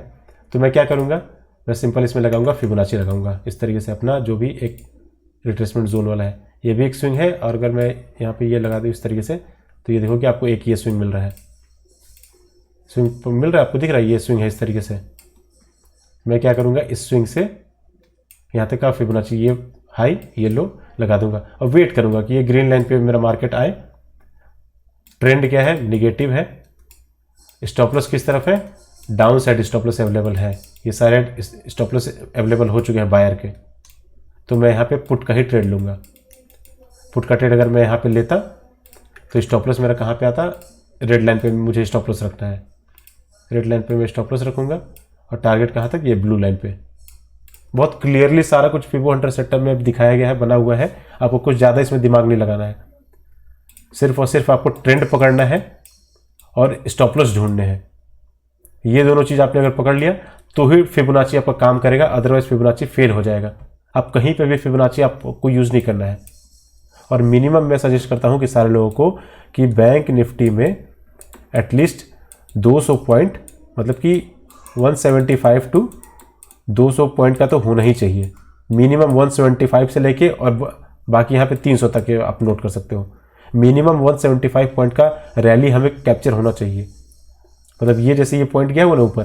तो मैं क्या करूँगा, मैं सिंपल इसमें लगाऊंगा फिबोनाची लगाऊंगा इस तरीके से, अपना जो भी एक रिट्रेसमेंट जोन वाला है, ये भी एक स्विंग है। और अगर मैं यहाँ पे ये लगा दूँ इस तरीके से तो ये देखो कि आपको एक ये स्विंग मिल रहा है, स्विंग मिल रहा है आपको, दिख रहा है ये स्विंग है इस तरीके से। मैं क्या करूँगा, इस स्विंग से यहाँ तक का फिबोनाची ये हाई ये लो लगा दूंगा और वेट करूँगा कि ये ग्रीन लाइन पे मेरा मार्केट आए। ट्रेंड क्या है, निगेटिव है। स्टॉप लॉस किस तरफ है, down side stop loss available है, ये सारे स्टॉप लॉस अवेलेबल हो चुके हैं बायर के। तो मैं यहाँ पे पुट का ही ट्रेड लूँगा। पुट का ट्रेड अगर मैं यहाँ पे लेता तो स्टॉप लॉस मेरा कहाँ पे आता, रेड लाइन पे मुझे स्टॉप लॉस रखना है, रेड लाइन पे मैं स्टॉप लॉस रखूँगा और टारगेट कहाँ तक, ये ब्लू लाइन पे। बहुत क्लियरली सारा कुछ फिबो हंटर सेटअप में दिखाया गया है, बना हुआ है। आपको कुछ ज़्यादा इसमें दिमाग नहीं लगाना है, सिर्फ और सिर्फ आपको ट्रेंड पकड़ना है और स्टॉप लॉस ढूंढने हैं। ये दोनों चीज़ आपने अगर पकड़ लिया तो ही फिबोनाची आपका काम करेगा, अदरवाइज फिबोनाची फेल हो जाएगा। आप कहीं पे भी फिबोनाची आपको यूज़ नहीं करना है। और मिनिमम मैं सजेस्ट करता हूँ कि सारे लोगों को कि बैंक निफ्टी में एटलीस्ट 200 पॉइंट, मतलब कि 175 टू 200 पॉइंट का तो होना ही चाहिए। मिनिमम 175 से लेके और बाकी यहाँ पे 300 तक आप नोट कर सकते हो। मिनिमम 175 पॉइंट का रैली हमें कैप्चर होना चाहिए। मतलब ये जैसे ये पॉइंट गया हुआ ना ऊपर,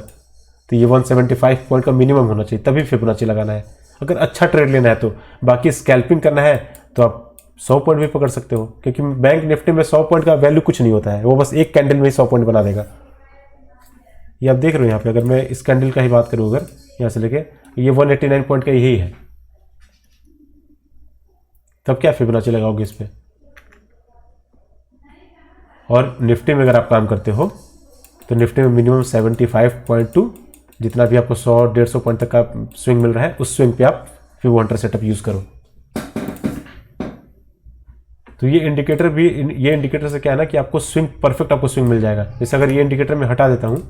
तो ये 175 पॉइंट का मिनिमम होना चाहिए, तभी फिबोनाची लगाना है अगर अच्छा ट्रेड लेना है तो। बाकी स्कैल्पिंग करना है तो आप 100 पॉइंट भी पकड़ सकते हो, क्योंकि बैंक निफ्टी में 100 पॉइंट का वैल्यू कुछ नहीं होता है, वो बस एक कैंडल में ही 100 पॉइंट बना देगा। ये आप देख रहे हो यहाँ पे, अगर मैं इस कैंडल का ही बात करूँ, अगर यहाँ से लेके ये 189 पॉइंट का यही है, तब क्या फिबोनाची लगाओगे इस पर। और निफ्टी में अगर आप काम करते हो तो निफ्टी में मिनिमम 75.2, जितना भी आपको 100-150 पॉइंट तक का स्विंग मिल रहा है उस स्विंग पे आप फिबो हंटर सेटअप यूज़ करो। तो ये इंडिकेटर भी, ये इंडिकेटर से क्या है ना कि आपको स्विंग परफेक्ट आपको स्विंग मिल जाएगा। जैसे अगर ये इंडिकेटर मैं हटा देता हूँ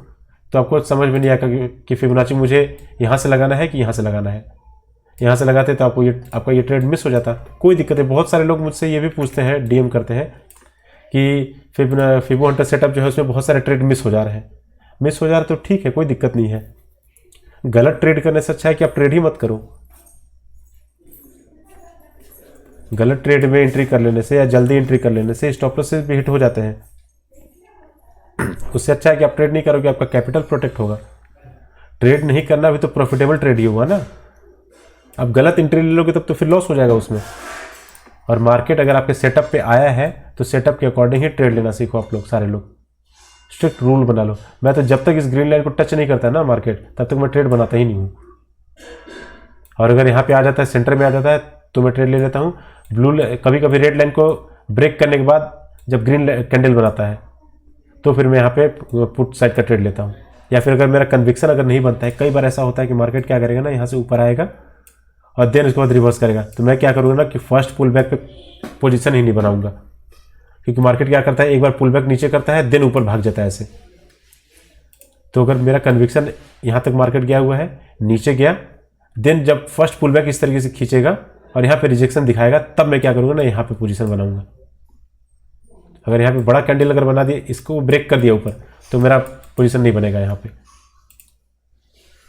तो आपको समझ में नहीं आएगा कि फिबोनाची मुझे यहाँ से लगाना है कि यहाँ से लगाना है। यहाँ से लगाते तो आपका ये ट्रेड मिस हो जाता। कोई दिक्कत है, बहुत सारे लोग मुझसे ये भी पूछते हैं, डीएम करते हैं कि फिबो हंटर सेटअप जो है उसमें बहुत सारे ट्रेड मिस हो जा रहे हैं। मिस हो जा रहे तो ठीक है, कोई दिक्कत नहीं है। गलत ट्रेड करने से अच्छा है कि आप ट्रेड ही मत करो। गलत ट्रेड में एंट्री कर लेने से या जल्दी एंट्री कर लेने से स्टॉप लॉस भी हिट हो जाते हैं। उससे अच्छा है कि आप ट्रेड नहीं करोगे, आपका कैपिटल प्रोटेक्ट होगा। ट्रेड नहीं करना भी तो प्रॉफिटेबल ट्रेड ही हुआ ना। आप गलत एंट्री ले लोगे तब तो फिर लॉस हो जाएगा उसमें। और मार्केट अगर आपके सेटअप पे आया है तो सेटअप के अकॉर्डिंग ही ट्रेड लेना सीखो आप लोग, सारे लोग। स्ट्रिक्ट रूल बना लो। मैं तो जब तक इस ग्रीन लाइन को टच नहीं करता ना मार्केट, तब तक मैं ट्रेड बनाता ही नहीं हूँ। और अगर यहाँ पे आ जाता है, सेंटर में आ जाता है, तो मैं ट्रेड ले लेता हूँ। कभी कभी रेड लाइन को ब्रेक करने के बाद जब ग्रीन कैंडल बनाता है तो फिर मैं यहाँ पे पुट साइड का ट्रेड लेता हूँ। या फिर अगर मेरा कन्विक्शन अगर नहीं बनता है, कई बार ऐसा होता है कि मार्केट क्या करेगा ना, यहाँ से ऊपर आएगा और देन उसके बाद रिवर्स करेगा, तो मैं क्या करूँगा ना कि फर्स्ट पुल बैक पे पोजीशन ही नहीं बनाऊंगा, क्योंकि मार्केट क्या करता है, एक बार पुल बैक नीचे करता है देन ऊपर भाग जाता है ऐसे। तो अगर मेरा कन्विक्शन यहाँ तक मार्केट गया हुआ है, नीचे गया, देन जब फर्स्ट पुल बैक इस तरीके से खींचेगा और यहाँ पे रिजेक्शन दिखाएगा, तब मैं क्या करूँगा ना, यहाँ पे पोजीशन बनाऊंगा। अगर यहाँ पे बड़ा कैंडल अगर बना दिया, इसको ब्रेक कर दिया ऊपर, तो मेरा पोजीशन नहीं बनेगा यहाँ पे।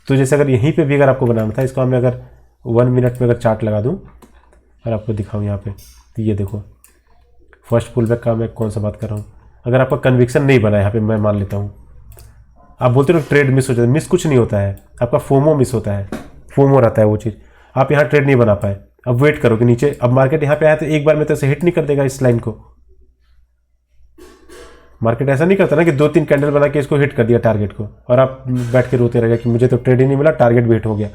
तो जैसे अगर यहीं पे भी अगर आपको बनाना था, इसको मैं अगर 1 मिनट में अगर चार्ट लगा दूँ और आपको दिखाऊँ यहाँ पे, तो ये देखो फर्स्ट पुल बैक का मैं कौन सा बात कर रहा हूँ। अगर आपका कन्विक्शन नहीं बना यहाँ पे, मैं मान लेता हूँ, आप बोलते हो ट्रेड मिस हो जाता है, मिस कुछ नहीं होता है, आपका फोमो मिस होता है, फोमो रहता है वो चीज़। आप यहाँ ट्रेड नहीं बना पाए, अब वेट करो कि नीचे, अब मार्केट यहाँ पे आया तो एक बार में तो ऐसे हिट नहीं कर देगा इस लाइन को। मार्केट ऐसा नहीं करता ना कि 2-3 कैंडल बना के इसको हिट कर दिया टारगेट को और आप बैठ के रोते रह गए कि मुझे तो ट्रेड ही नहीं मिला, टारगेट भी हिट हो गया।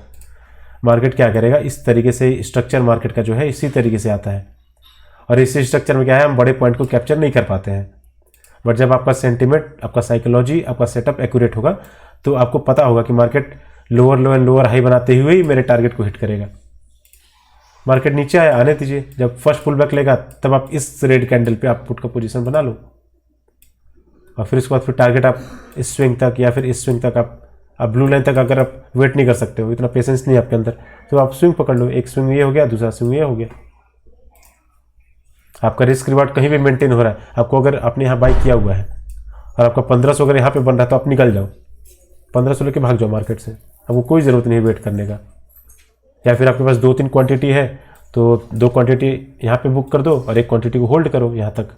मार्केट क्या करेगा, इस तरीके से स्ट्रक्चर मार्केट का जो है इसी तरीके से आता है, और इस स्ट्रक्चर में क्या है, हम बड़े पॉइंट को कैप्चर नहीं कर पाते हैं। बट जब आपका सेंटिमेंट, आपका साइकोलॉजी, आपका सेटअप एक्यूरेट होगा, तो आपको पता होगा कि market lower low and lower high बनाते हुए ही मेरे टारगेट को हिट करेगा। मार्केट नीचे आया, आने दीजिए, जब फर्स्ट पुल बैक लेगा तब आप इस रेड कैंडल पे आप पुट का पोजीशन बना लो, और फिर उसके बाद फिर टारगेट आप इस स्विंग तक या फिर इस स्विंग तक आप ब्लू लाइन तक अगर आप वेट नहीं कर सकते हो, इतना पेशेंस नहीं है आपके अंदर, तो आप स्विंग पकड़ लो। एक स्विंग ये हो गया, दूसरा स्विंग ये हो गया। आपका रिस्क रिवार्ड कहीं भी मेंटेन हो रहा है। आपको अगर आपने यहाँ बाई किया हुआ है और आपका 1500 अगर यहाँ पे बन रहा है, तो आप निकल जाओ, 1500 लेके भाग जाओ मार्केट से। आपको कोई ज़रूरत नहीं है वेट करने का। या फिर आपके पास 2-3 क्वांटिटी है तो 2 क्वांटिटी यहाँ पे बुक कर दो और 1 क्वांटिटी को होल्ड करो यहाँ तक।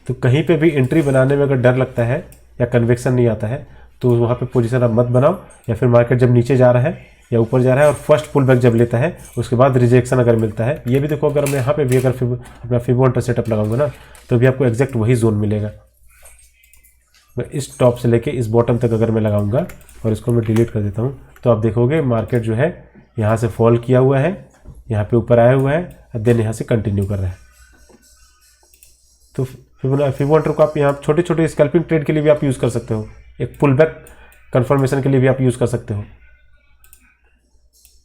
तो कहीं पे भी एंट्री बनाने में अगर डर लगता है या कन्विक्शन नहीं आता है, तो वहाँ पे पोजीशन आप मत बनाओ। या फिर मार्केट जब नीचे जा रहा है या ऊपर जा रहा है और फर्स्ट पुल बैक जब लेता है, उसके बाद रिजेक्शन अगर मिलता है, ये भी देखो, अगर मैं यहाँ पे भी अगर अपना फिबोनाची सेटअप लगाऊंगा ना, तो भी आपको एग्जैक्ट वही जोन मिलेगा। मैं इस टॉप से लेके इस बॉटम तक अगर मैं लगाऊंगा और इसको मैं डिलीट कर देता हूँ, तो आप देखोगे मार्केट जो है यहाँ से फॉल किया हुआ है, यहाँ पे ऊपर आया हुआ है, देन यहाँ से कंटिन्यू कर रहा है। तो फिबोनाची को आप यहाँ छोटे छोटे स्कैल्पिंग ट्रेड के लिए भी आप यूज़ कर सकते हो, एक पुल बैक कन्फर्मेशन के लिए भी आप यूज़ कर सकते हो।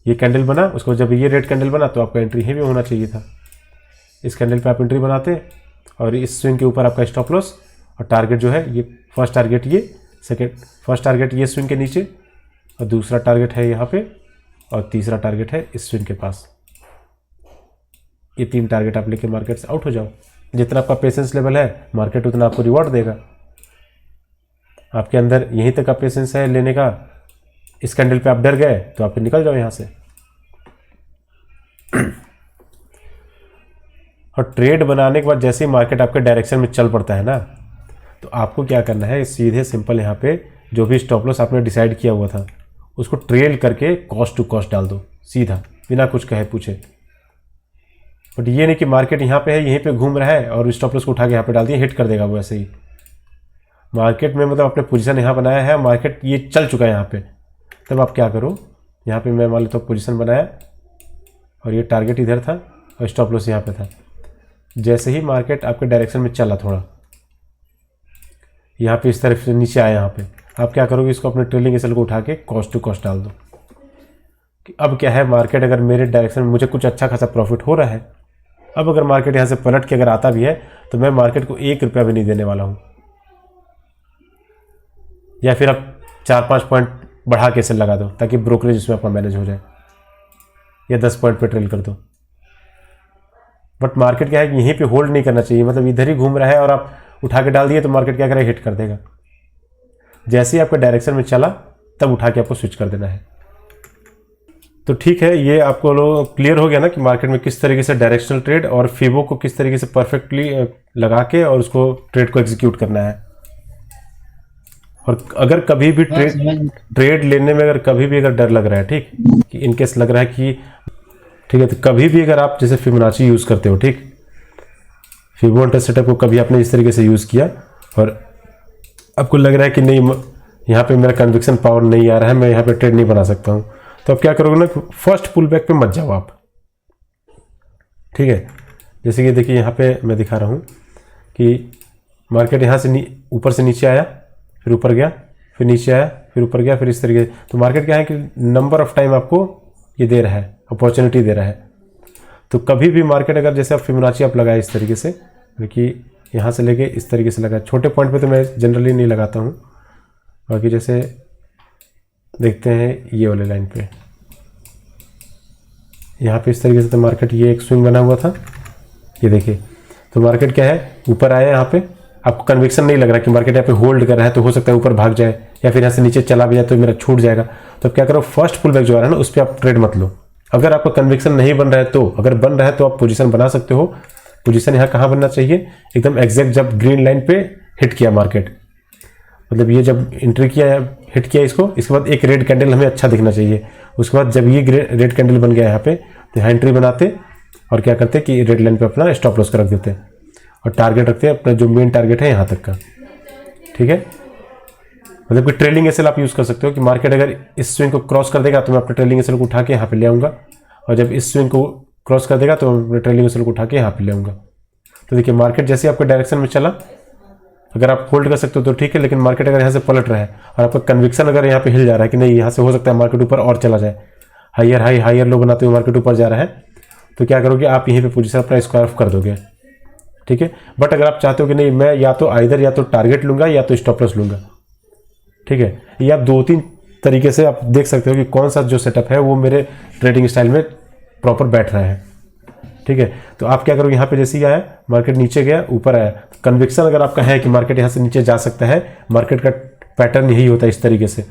ये कैंडल बना, उसको जब ये रेड कैंडल बना तो आपका एंट्री ही भी होना चाहिए था। इस कैंडल पे आप एंट्री बनाते और इस स्विंग के ऊपर आपका स्टॉप लॉस, और टारगेट जो है ये फर्स्ट टारगेट ये, सेकेंड फर्स्ट टारगेट ये स्विंग के नीचे, और दूसरा टारगेट है यहाँ पे, और तीसरा टारगेट है इस स्विंग के पास। ये 3 टारगेट आप लेके मार्केट से आउट हो जाओ। जितना आपका पेशेंस लेवल है, मार्केट उतना आपको रिवॉर्ड देगा। आपके अंदर यहीं तक का पेशेंस है लेने का, इस कैंडल पे आप डर गए तो आप निकल जाओ यहाँ से। और ट्रेड बनाने के बाद जैसे ही मार्केट आपके डायरेक्शन में चल पड़ता है ना, तो आपको क्या करना है, सीधे सिंपल यहाँ पे जो भी स्टॉप लॉस आपने डिसाइड किया हुआ था उसको ट्रेल करके कॉस्ट टू कॉस्ट डाल दो सीधा, बिना कुछ कहे पूछे। बट ये नहीं कि मार्केट यहाँ पे है, यहीं पे घूम रहा है और स्टॉप लॉस को उठा के यहाँ पे डाल दिए, हिट कर देगा वो ऐसे ही। मार्केट में मतलब अपने पोजीशन यहाँ बनाया है, मार्केट ये चल चुका है यहाँ पे, तब आप क्या करो, यहाँ पे मैं मान लेता हूँ पोजीशन बनाया और ये टारगेट इधर था और स्टॉप लॉस यहाँ पे था। जैसे ही मार्केट आपके डायरेक्शन में चला थोड़ा, यहाँ पे इस तरफ से नीचे आया, यहाँ पे आप क्या करोगे, इसको अपने ट्रेलिंग एसएल को उठा के कॉस्ट टू कॉस्ट डाल दो कि अब क्या है, मार्केट अगर मेरे डायरेक्शन में मुझे कुछ अच्छा खासा प्रॉफिट हो रहा है, अब अगर मार्केट यहाँ से पलट के अगर आता भी है तो मैं मार्केट को 1 रुपया भी नहीं देने वाला हूँ। या फिर आप 4-5 पॉइंट बढ़ा के सेल लगा दो ताकि ब्रोकरेज इसमें अपना मैनेज हो जाए, या 10 पॉइंट पे ट्रेल कर दो। बट मार्केट क्या है कि यहीं पे होल्ड नहीं करना चाहिए, मतलब इधर ही घूम रहा है और आप उठा के डाल दिए तो मार्केट क्या करेगा, हिट कर देगा। जैसे ही आपका डायरेक्शन में चला तब उठा के आपको स्विच कर देना है। तो ठीक है, ये आपको लोग क्लियर हो गया ना कि मार्केट में किस तरीके से डायरेक्शनल ट्रेड और फिबो को किस तरीके से परफेक्टली लगा के और उसको ट्रेड को एग्जीक्यूट करना है। और अगर कभी भी ट्रेड लेने में अगर कभी भी अगर डर लग रहा है, ठीक, कि इनकेस लग रहा है कि ठीक है, तो कभी भी अगर आप जैसे फिबोनाची यूज़ करते हो, ठीक, फिबोनाची सेटअप को कभी आपने इस तरीके से यूज़ किया और आपको लग रहा है कि नहीं, यहाँ पे मेरा कन्विक्शन पावर नहीं आ रहा है, मैं यहाँ पे ट्रेड नहीं बना सकता हूँ, तो आप क्या करोगे ना, फर्स्ट पुल बैक पे मत जाओ आप। ठीक है, जैसे कि देखिए यहाँ पे मैं दिखा रहा हूँ कि मार्केट यहाँ से ऊपर से नीचे आया, फिर ऊपर गया, फिर नीचे आया, फिर ऊपर गया, फिर इस तरीके से। तो मार्केट क्या है कि नंबर ऑफ टाइम आपको ये दे रहा है, अपॉर्चुनिटी दे रहा है। तो कभी भी मार्केट अगर जैसे आप फिबोनाची आप लगाए इस तरीके से, देखिए यहाँ से लेके इस तरीके से लगाए, छोटे पॉइंट पे तो मैं जनरली नहीं लगाता हूँ, बाकी जैसे देखते हैं ये वाले लाइन पे, यहाँ पे इस तरीके से तो मार्केट ये एक स्विंग बना हुआ था, ये देखिए। तो मार्केट क्या है, ऊपर आया, यहाँ पे आपको कन्विक्शन नहीं लग रहा कि मार्केट यहाँ पे होल्ड कर रहा है, तो हो सकता है ऊपर भाग जाए या फिर यहाँ से नीचे चला भी जाए तो मेरा छूट जाएगा। तो अब क्या करो, फर्स्ट पुल बैक जो आ रहा है ना उस पर आप ट्रेड मत लो। अगर आपका कन्विक्शन नहीं बन रहा है तो, अगर बन रहा है तो आप पोजीशन बना सकते हो। पोजीशन यहाँ कहाँ बनना चाहिए, एकदम एग्जैक्ट जब ग्रीन लाइन पे हिट किया मार्केट, मतलब ये जब एंट्री किया, हिट किया इसको, इसके बाद एक रेड कैंडल हमें अच्छा दिखना चाहिए। उसके बाद जब ये रेड कैंडल बन गया यहाँ पे, तो यहाँ एंट्री बनाते और क्या करते कि रेड लाइन पे अपना स्टॉप लॉस कर रख देते हैं और टारगेट रखते हैं अपना जो मेन टारगेट है यहाँ तक का, ठीक है। मतलब कि ट्रेलिंग एसएल आप यूज़ कर सकते हो कि मार्केट अगर इस स्विंग को क्रॉस कर देगा तो मैं अपने ट्रेलिंग एसएल को उठा के यहाँ पे ले आऊँगा, और जब इस स्विंग को क्रॉस कर देगा तो मैं अपने ट्रेलिंग एसएल को उठा के यहाँ पे ले आऊँगा। तो देखिए मार्केट जैसे आपके डायरेक्शन में चला, अगर आप होल्ड कर सकते हो तो ठीक है, लेकिन मार्केट अगर यहाँ से पलट रहा है और आपका कन्विक्शन अगर यहाँ पे हिल जा रहा है कि नहीं यहाँ से हो सकता है मार्केट ऊपर और चला जाए, हायर हाई हायर लो बनाते हुए मार्केट ऊपर जा रहा है, तो क्या करोगे आप यहीं पे पोजीशन अपना स्क्वायर ऑफ कर दोगे, ठीक है। बट अगर आप चाहते हो कि नहीं मैं या तो आइदर या तो टारगेट लूंगा या तो स्टॉप लॉस लूंगा, ठीक है, ये आप 2-3 तरीके से आप देख सकते हो कि कौन सा जो सेटअप है वो मेरे ट्रेडिंग स्टाइल में प्रॉपर बैठ रहा है, ठीक है। तो आप क्या करोगे, यहाँ पे जैसे ही आया मार्केट नीचे गया ऊपर आया, कन्विक्शन अगर आपका है कि मार्केट यहाँ से नीचे जा सकता है, मार्केट का पैटर्न यही होता है इस तरीके से,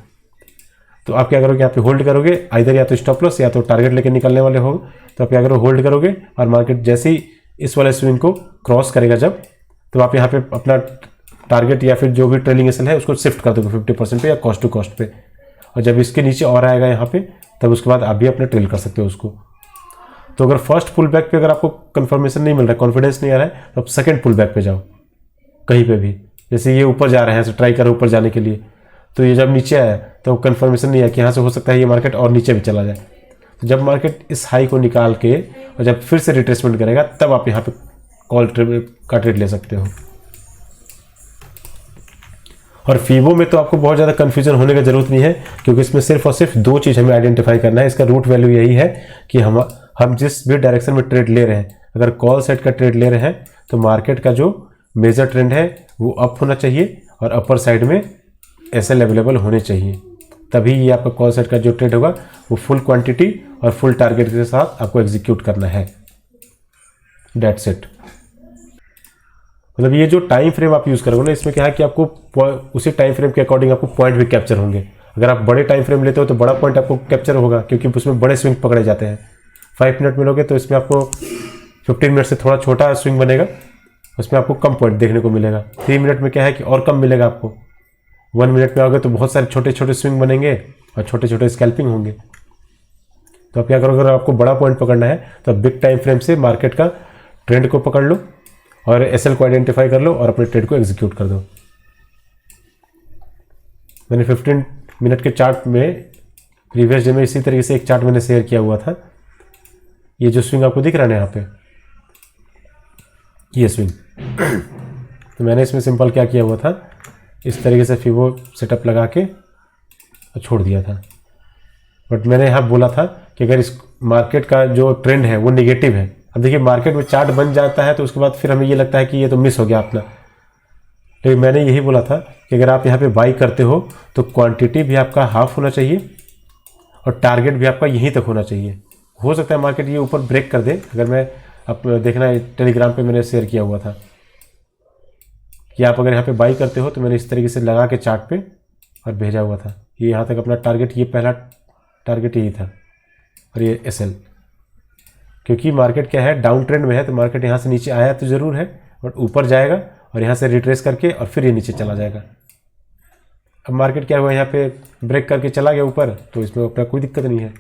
तो आप क्या करोगे यहाँ पे होल्ड करोगे, आइदर या तो स्टॉप लॉस या तो टारगेट लेके निकलने वाले हो, तो आप क्या करोगे होल्ड करोगे और मार्केट जैसे ही इस वाले स्विंग को क्रॉस करेगा जब, तो आप यहाँ पे अपना टारगेट या फिर जो भी ट्रेलिंग एसएल है उसको शिफ्ट कर दोगे 50% पे या कॉस्ट टू कॉस्ट पे, और जब इसके नीचे और आएगा यहाँ पे तब उसके बाद आप भी अपने ट्रेल कर सकते हो उसको। तो अगर फर्स्ट पुल बैक पे अगर आपको कंफर्मेशन नहीं मिल रहा है, कॉन्फिडेंस नहीं आ रहा है, तो आप सेकंड पुल बैक पे जाओ कहीं पे भी, जैसे ये ऊपर जा रहा है, ऐसे ट्राई करो ऊपर जाने के लिए, तो ये जब नीचे आया तो कंफर्मेशन नहीं है कि यहाँ से हो सकता है ये मार्केट और नीचे भी चला जाए। तो जब मार्केट इस हाई को निकाल के और जब फिर से रिट्रेसमेंट करेगा तब आप यहाँ पे कॉल का ट्रेड ले सकते हो। और फीबो में तो आपको बहुत ज़्यादा कन्फ्यूजन होने की ज़रूरत नहीं है, क्योंकि इसमें सिर्फ और सिर्फ 2 चीज़ हमें आइडेंटिफाई करना है। इसका रूट वैल्यू यही है कि हम जिस भी डायरेक्शन में ट्रेड ले रहे हैं, अगर कॉल साइड का ट्रेड ले रहे हैं तो मार्केट का जो मेजर ट्रेंड है वो अप होना चाहिए और अपर साइड में एसएल अवेलेबल होने चाहिए, तभी ये आपका कॉल साइड का जो ट्रेड होगा वो फुल क्वांटिटी और फुल टारगेट के साथ आपको एग्जीक्यूट करना है। That's it. मतलब ये जो टाइम फ्रेम आप यूज़ करोगे ना, इसमें क्या है कि आपको उसी टाइम फ्रेम के अकॉर्डिंग आपको पॉइंट भी कैप्चर होंगे। अगर आप बड़े टाइम फ्रेम लेते हो तो बड़ा पॉइंट आपको कैप्चर होगा, क्योंकि उसमें बड़े स्विंग पकड़े जाते हैं। 5 मिनट में लोगे तो इसमें आपको 15 मिनट से थोड़ा छोटा स्विंग बनेगा, उसमें आपको कम पॉइंट देखने को मिलेगा। 3 मिनट में क्या है कि और कम मिलेगा आपको। 1 मिनट में आओगे तो बहुत सारे छोटे छोटे स्विंग बनेंगे और छोटे छोटे स्कैल्पिंग होंगे। तो आप क्या करोगे, अगर आपको बड़ा पॉइंट पकड़ना है तो बिग टाइम फ्रेम से मार्केट का ट्रेंड को पकड़ लो और एसएल को आइडेंटिफाई कर लो और अपने ट्रेड को एग्जीक्यूट कर दो। मैंने 15 मिनट के चार्ट में प्रीवियस डे में इसी तरीके से एक चार्ट मैंने शेयर किया हुआ था। ये जो स्विंग आपको दिख रहा है ना यहाँ पे, ये स्विंग तो मैंने इसमें सिंपल क्या किया हुआ था, इस तरीके से फिबो सेटअप लगा के छोड़ दिया था। बट मैंने यहाँ बोला था कि अगर इस मार्केट का जो ट्रेंड है वो निगेटिव है, अब देखिए मार्केट में चार्ट बन जाता है तो उसके बाद फिर हमें ये लगता है कि ये तो मिस हो गया अपना, लेकिन मैंने यही बोला था कि अगर आप यहाँ पे बाई करते हो तो क्वांटिटी भी आपका हाफ होना चाहिए और टारगेट भी आपका यहीं तक होना चाहिए। हो सकता है मार्केट ये ऊपर ब्रेक कर दे, अगर मैं आप देखना टेलीग्राम पे मैंने शेयर किया हुआ था कि आप अगर यहाँ पे बाई करते हो तो मैंने इस तरीके से लगा के चार्ट पे और भेजा हुआ था। ये यहाँ तक अपना टारगेट, ये पहला टारगेट यही था और ये एसएल, क्योंकि मार्केट क्या है डाउन ट्रेंड में है तो मार्केट यहाँ से नीचे आया तो ज़रूर है बट ऊपर जाएगा और यहाँ से रिट्रेस करके और फिर ये नीचे चला जाएगा। अब मार्केट क्या हुआ, यहाँ पे ब्रेक करके चला गया ऊपर, तो इसमें अपना कोई दिक्कत नहीं है।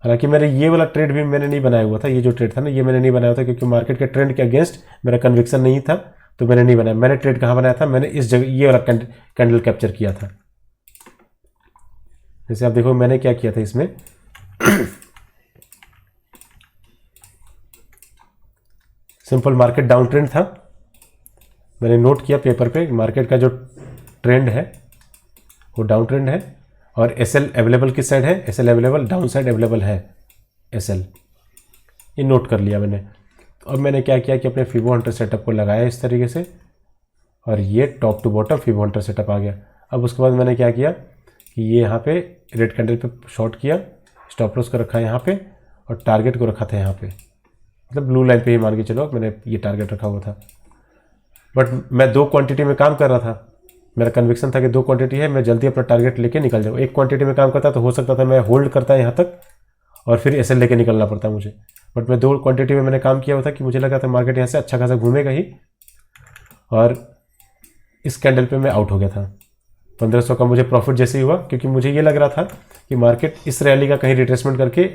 हालांकि मैंने ये वाला ट्रेड भी मैंने नहीं बनाया हुआ था, ये जो ट्रेड था ना ये मैंने नहीं बनाया था क्योंकि मार्केट के ट्रेंड के अगेंस्ट मेरा कन्विक्शन नहीं था, तो मैंने नहीं बनाया। मैंने ट्रेड कहाँ बनाया था, मैंने इस जगह ये वाला कैंडल कैप्चर किया था। जैसे आप देखो मैंने क्या किया था इसमें सिंपल मार्केट डाउन ट्रेंड था, मैंने नोट किया पेपर पे मार्केट का जो ट्रेंड है वो डाउन ट्रेंड है और एसएल अवेलेबल किस साइड है, SL available down side available है एसएल, ये नोट कर लिया मैंने। तो अब मैंने क्या किया कि अपने फिबो हंटर सेटअप को लगाया इस तरीके से, और ये top to bottom Fibo hunter setup आ गया। अब उसके बाद मैंने क्या किया कि ये यहाँ पे रेड कैंडल पे शॉर्ट किया, स्टॉप लॉस को रखा यहाँ पे और टारगेट को रखा था यहाँ पे, मतलब ब्लू लाइन पे ही मान के चलो मैंने ये टारगेट रखा हुआ था। बट मैं 2 क्वांटिटी में काम कर रहा था, मेरा कन्विक्शन था कि 2 क्वांटिटी है, मैं जल्दी अपना टारगेट लेके निकल जाऊँ। 1 क्वांटिटी में काम करता तो हो सकता था मैं होल्ड करता यहाँ तक और फिर एसएल लेके निकलना पड़ता मुझे। बट मैं 2 क्वांटिटी में मैंने काम किया हुआ था कि मुझे लगा था मार्केट यहाँ से अच्छा खासा घूमेगा ही, और इस कैंडल पे मैं आउट हो गया था। 1500 का मुझे प्रॉफिट जैसे ही हुआ, क्योंकि मुझे ये लग रहा था कि मार्केट इस रैली का कहीं रिट्रेसमेंट करके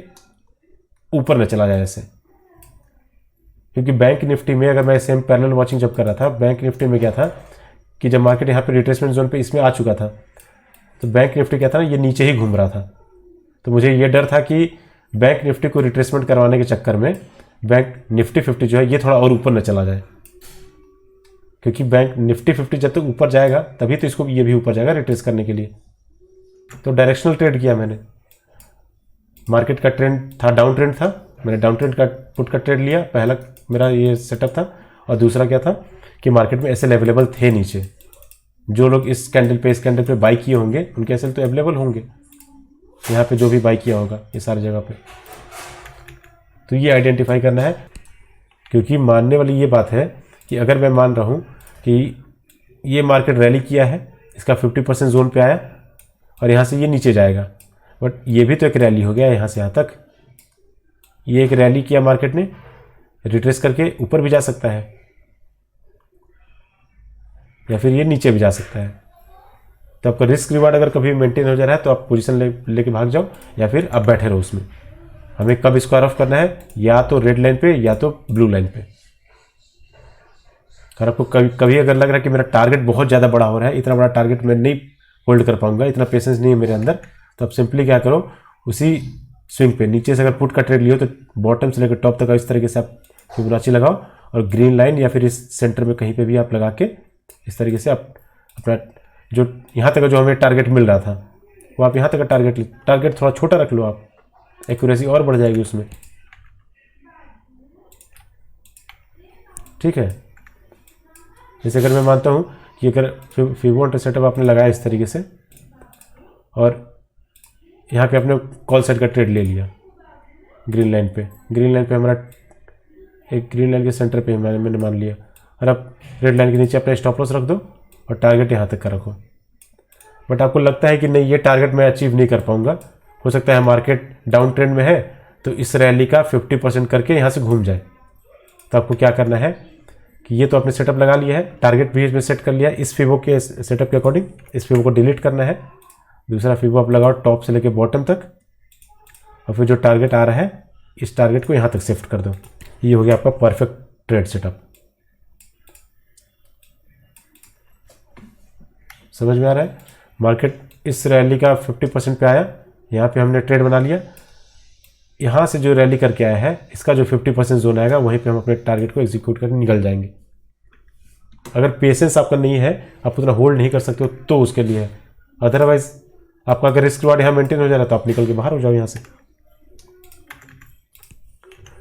ऊपर न चला जाए ऐसे। क्योंकि बैंक निफ्टी में अगर मैं सेम पैरेलल वॉचिंग जब कर रहा था, बैंक निफ्टी में क्या था कि जब मार्केट यहाँ पे रिट्रेसमेंट जोन पे इसमें आ चुका था, तो बैंक निफ्टी क्या था ना, ये नीचे ही घूम रहा था। तो मुझे ये डर था कि बैंक निफ्टी को रिट्रेसमेंट करवाने के चक्कर में बैंक निफ्टी 50 जो है ये थोड़ा और ऊपर न चला जाए, क्योंकि बैंक निफ्टी 50 जब तक ऊपर जाएगा तभी तो इसको ये भी ऊपर जाएगा रिट्रेस करने के लिए। तो डायरेक्शनल ट्रेड किया मैंने। मार्केट का ट्रेंड था, डाउन ट्रेंड था, मैंने डाउन ट्रेंड का पुट का ट्रेड लिया। पहला मेरा ये सेटअप था, और दूसरा क्या था कि मार्केट में एसएल अवेलेबल थे नीचे। जो लोग इस कैंडल पे बाई किए होंगे उनके एसएल तो अवेलेबल होंगे यहाँ पे, जो भी बाई किया होगा ये सारी जगह पे। तो ये आइडेंटिफाई करना है, क्योंकि मानने वाली ये बात है कि अगर मैं मान रहा हूँ कि ये मार्केट रैली किया है, इसका 50% जोन पे आया और यहाँ से ये नीचे जाएगा, बट ये भी तो एक रैली हो गया यहाँ से यहाँ तक। ये एक रैली किया मार्केट ने, रिट्रेस करके ऊपर भी जा सकता है या फिर ये नीचे भी जा सकता है। तो आपका रिस्क रिवार्ड अगर कभी मेंटेन हो जा रहा है तो आप पोजीशन लेके भाग जाओ, या फिर आप बैठे रहो उसमें। हमें कब स्क्वायर ऑफ करना है, या तो रेड लाइन पे या तो ब्लू लाइन पे। अगर आपको कभी अगर लग रहा है कि मेरा टारगेट बहुत ज़्यादा बड़ा हो रहा है, इतना बड़ा टारगेट मैं नहीं होल्ड कर पाऊंगा, इतना पेशेंस नहीं है मेरे अंदर, तो आप सिंपली क्या करो, उसी स्विंग पे नीचे से अगर पुट का ट्रेड लियो तो बॉटम से लेकर टॉप तक इस तरीके से आप फिबोनाची लगाओ, और ग्रीन लाइन या फिर इस सेंटर में कहीं पे भी आप लगा के इस तरीके से आप अपना जो यहाँ तक जो हमें टारगेट मिल रहा था वो आप यहाँ तक का टारगेट थोड़ा छोटा रख लो, आप एक्यूरेसी और बढ़ जाएगी उसमें। ठीक है, जैसे अगर मैं मानता हूँ कि अगर फिबो हंटर सेटअप आपने लगाया इस तरीके से और यहाँ पे आपने कॉल साइड का ट्रेड ले लिया ग्रीन लाइन पे हमारा एक ग्रीन लाइन के सेंटर पे मैंने मान लिया, और आप रेड लाइन के नीचे अपना स्टॉप लॉस रख दो और टारगेट यहाँ तक का रखो। बट आपको लगता है कि नहीं ये टारगेट मैं अचीव नहीं कर पाऊंगा, हो सकता है मार्केट डाउन ट्रेंड में है तो इस रैली का 50% करके यहाँ से घूम जाए। तो आपको क्या करना है कि ये तो आपने सेटअप लगा लिया है, टारगेट भी इसमें सेट कर लिया है, इस फिबो के सेटअप के अकॉर्डिंग इस फिबो को डिलीट करना है। दूसरा फिबो आप लगाओ टॉप से लेके बॉटम तक, और फिर जो टारगेट आ रहा है इस टारगेट को यहाँ तक शिफ्ट कर दो। ये हो गया आपका परफेक्ट ट्रेड सेटअप। समझ में आ रहा है? मार्केट इस रैली का 50% पे आया, यहाँ पे हमने ट्रेड बना लिया, यहाँ से जो रैली करके आया है इसका जो 50% जोन आएगा वहीं पे हम अपने टारगेट को एग्जीक्यूट करके निकल जाएंगे। अगर पेशेंस आपका नहीं है, आप उतना होल्ड नहीं कर सकते हो तो उसके लिए है, अदरवाइज आपका अगर रिस्क रिवार्ड यहाँ मेंटेन हो जा रहा है तो आप निकल के बाहर हो जाओ यहाँ से।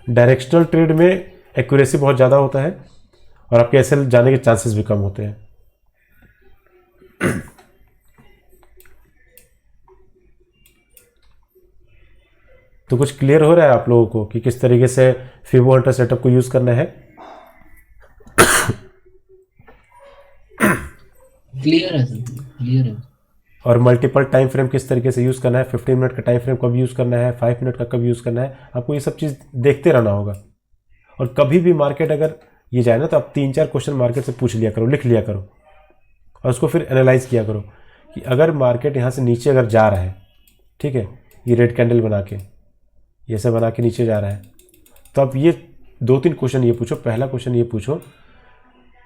डायरेक्शनल ट्रेड में एक्यूरेसी बहुत ज़्यादा होता है और आपके एसएल जाने के चांसेस भी कम होते हैं। तो कुछ क्लियर हो रहा है आप लोगों को कि किस तरीके से फिबो हंटर सेटअप को यूज करना है? क्लियर है सर, क्लियर है। और मल्टीपल टाइम फ्रेम किस तरीके से यूज़ करना है, 15 मिनट का टाइम फ्रेम कब यूज़ करना है, 5 मिनट का कब यूज़ करना है, आपको ये सब चीज़ देखते रहना होगा। और कभी भी मार्केट अगर ये जाए ना तो आप 3-4 क्वेश्चन मार्केट से पूछ लिया करो, लिख लिया करो, और उसको फिर एनालाइज किया करो कि अगर मार्केट यहाँ से नीचे अगर जा रहा है, ठीक है, ये रेड कैंडल बना के ये सब बना के नीचे जा रहा है, तो आप ये 2-3 क्वेश्चन ये पूछो। पहला क्वेश्चन ये पूछो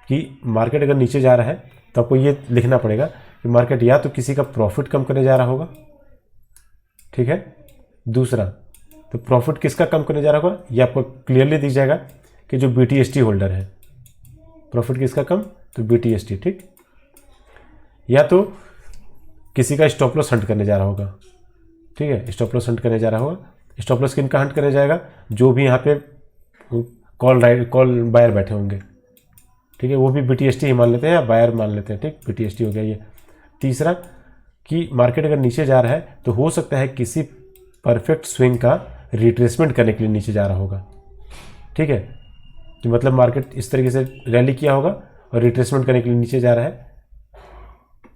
कि मार्केट अगर नीचे जा रहा है तो आपको ये लिखना पड़ेगा कि मार्केट या तो किसी का प्रॉफिट कम करने जा रहा होगा, ठीक है, दूसरा तो प्रॉफिट किसका कम करने जा रहा होगा ये आपको क्लियरली दिख जाएगा कि जो BTST होल्डर है, प्रॉफिट किसका कम, तो BTST, ठीक, या तो किसी का स्टॉप लॉस हंट करने जा रहा होगा, ठीक है, स्टॉप लॉस हंट करने जा रहा होगा। स्टॉप लॉस किन का हंट करने जाएगा, जो भी यहाँ पे कॉल बायर बैठे होंगे, ठीक है, वो भी BTST ही मान लेते हैं या बायर मान लेते हैं, ठीक, BTST हो गया ये। तीसरा कि मार्केट अगर नीचे जा रहा है तो हो सकता है किसी परफेक्ट स्विंग का रिट्रेसमेंट करने के लिए नीचे जा रहा होगा, ठीक है, कि मतलब मार्केट इस तरीके से रैली किया होगा और रिट्रेसमेंट करने के लिए नीचे जा रहा है।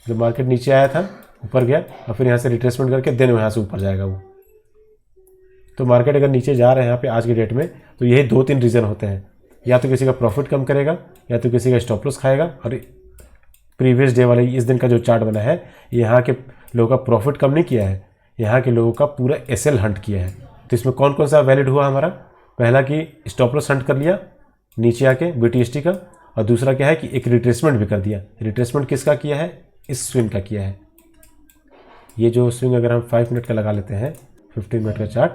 जब मार्केट नीचे आया था ऊपर गया और फिर यहाँ से रिट्रेसमेंट करके देन यहाँ से ऊपर जाएगा वो। तो मार्केट अगर नीचे जा रहे हैं यहाँ पे आज के डेट में, तो यही 2-3 रीज़न होते हैं, या तो किसी का प्रॉफिट कम करेगा, या तो किसी का स्टॉप लॉस खाएगा। और प्रीवियस डे वाले इस दिन का जो चार्ट बना है, यहाँ के लोगों का प्रॉफिट कम नहीं किया है, यहाँ के लोगों का पूरा SL हंट किया है। तो इसमें कौन कौन सा वैलिड हुआ हमारा? पहला कि स्टॉप लॉस हंट कर लिया नीचे आके BTST का, और दूसरा क्या है कि एक रिट्रेसमेंट भी कर दिया। रिट्रेसमेंट किसका किया है? इस स्विंग का किया है। ये जो स्विंग अगर हम 5 मिनट का लगा लेते हैं, 15 मिनट का चार्ट,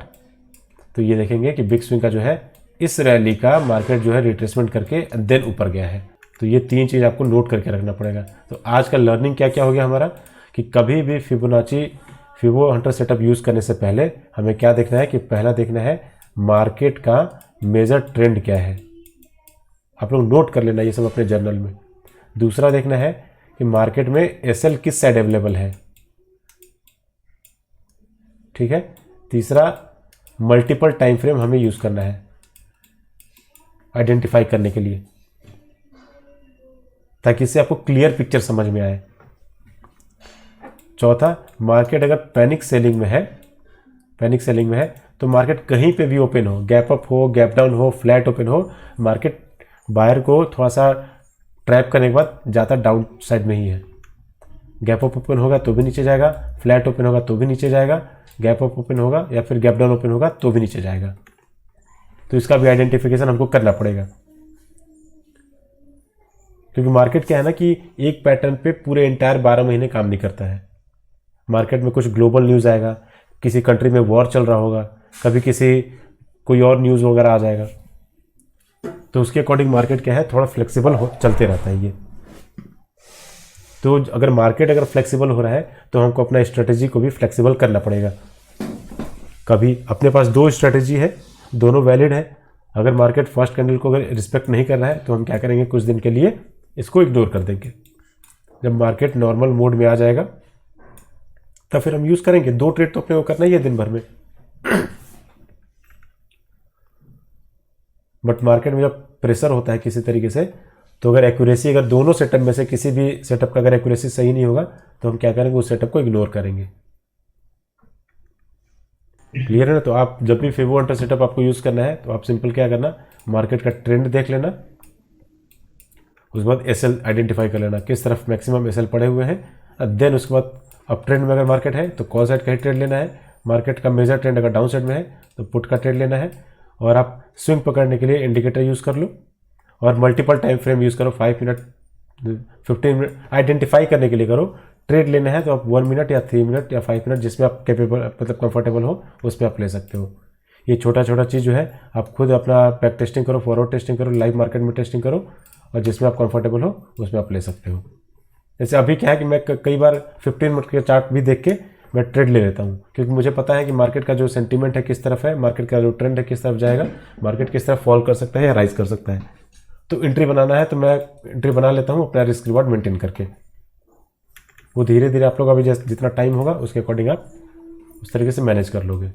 तो ये देखेंगे कि बिग स्विंग का जो है इस रैली का मार्केट जो है रिट्रेसमेंट करके देन ऊपर गया है। तो ये 3 चीज़ आपको नोट करके रखना पड़ेगा। तो आज का लर्निंग क्या क्या हो गया हमारा कि कभी भी फिबो हंटर सेटअप यूज़ करने से पहले हमें क्या देखना है कि पहला देखना है मार्केट का मेजर ट्रेंड क्या है। आप लोग नोट कर लेना ये सब अपने जर्नल में। दूसरा देखना है कि मार्केट में SL किस साइड अवेलेबल है, ठीक है। तीसरा मल्टीपल टाइम फ्रेम हमें यूज़ करना है आइडेंटिफाई करने के लिए, ताकि इससे आपको क्लियर पिक्चर समझ में आए। चौथा, मार्केट अगर पैनिक सेलिंग में है तो मार्केट कहीं पे भी ओपन हो, गैप अप हो, गैप डाउन हो, फ्लैट ओपन हो, मार्केट बायर को थोड़ा सा ट्रैप करने के बाद ज़्यादा डाउन साइड में ही है। गैप अप ओपन होगा तो भी नीचे जाएगा, फ्लैट ओपन होगा तो भी नीचे जाएगा, गैप अप ओपन होगा या फिर गैप डाउन ओपन होगा तो भी नीचे जाएगा। तो इसका भी आइडेंटिफिकेशन हमको करना पड़ेगा, क्योंकि मार्केट क्या है ना कि एक पैटर्न पे पूरे इंटायर 12 महीने काम नहीं करता है। मार्केट में कुछ ग्लोबल न्यूज़ आएगा, किसी कंट्री में वॉर चल रहा होगा, कभी कोई और न्यूज़ वगैरह आ जाएगा, तो उसके अकॉर्डिंग मार्केट क्या है थोड़ा फ्लेक्सिबल चलते रहता है ये। तो अगर मार्केट फ्लेक्सिबल हो रहा है तो हमको अपना स्ट्रेटेजी को भी फ्लेक्सिबल करना पड़ेगा। कभी अपने पास 2 स्ट्रेटेजी है, दोनों वैलिड है। अगर मार्केट फर्स्ट कैंडल को अगर रिस्पेक्ट नहीं कर रहा है तो हम क्या करेंगे, कुछ दिन के लिए इसको इग्नोर कर देंगे। जब मार्केट नॉर्मल मोड में आ जाएगा तब फिर हम यूज़ करेंगे। 2 ट्रेड तो अपने को करना ही है दिन भर में। बट मार्केट में जब प्रेशर होता है किसी तरीके से, तो अगर दोनों सेटअप में से किसी भी सेटअप का अगर एक्यूरेसी सही नहीं होगा तो हम क्या करेंगे, उस सेटअप को इग्नोर करेंगे। क्लियर है ना? तो आप जब भी फिबो हंटर सेटअप आपको यूज़ करना है तो आप सिंपल क्या करना, मार्केट का ट्रेंड देख लेना, उसके बाद SL आइडेंटिफाई कर लेना किस तरफ मैक्सिमम SL पड़े हुए हैं। देन उसके बाद अप ट्रेंड में अगर मार्केट है तो कॉल साइड का ही ट्रेड लेना है। मार्केट का मेजर ट्रेंड अगर डाउन साइड में है तो पुट का ट्रेड लेना है। और आप स्विंग पकड़ने के लिए इंडिकेटर यूज़ कर लो और मल्टीपल टाइम फ्रेम यूज़ करो। 5 मिनट 15 मिनट आइडेंटिफाई करने के लिए करो। ट्रेड लेना है तो आप 1 मिनट या 3 मिनट या 5 मिनट जिसमें आप कैपेबल मतलब कंफर्टेबल हो उस पर आप ले सकते हो। ये छोटा छोटा चीज़ जो है आप खुद अपना बैक टेस्टिंग करो, फॉरवर्ड टेस्टिंग करो, लाइव मार्केट में टेस्टिंग करो और जिसमें आप कंफर्टेबल हो उसमें आप ले सकते हो। जैसे अभी क्या है कि मैं कई बार 15 मिनट के चार्ट भी देख के मैं ट्रेड ले लेता हूँ, क्योंकि मुझे पता है कि मार्केट का जो सेंटीमेंट है किस तरफ है, मार्केट का जो ट्रेंड है किस तरफ जाएगा, मार्केट किस तरफ फॉल कर सकता है या राइज कर सकता है। तो एंट्री बनाना है तो मैं एंट्री बना लेता हूँ अपना रिस्क रिवॉर्ड मेंटेन करके। वो धीरे धीरे आप लोग अभी जितना टाइम होगा उसके अकॉर्डिंग आप उस तरीके से मैनेज कर लोगे।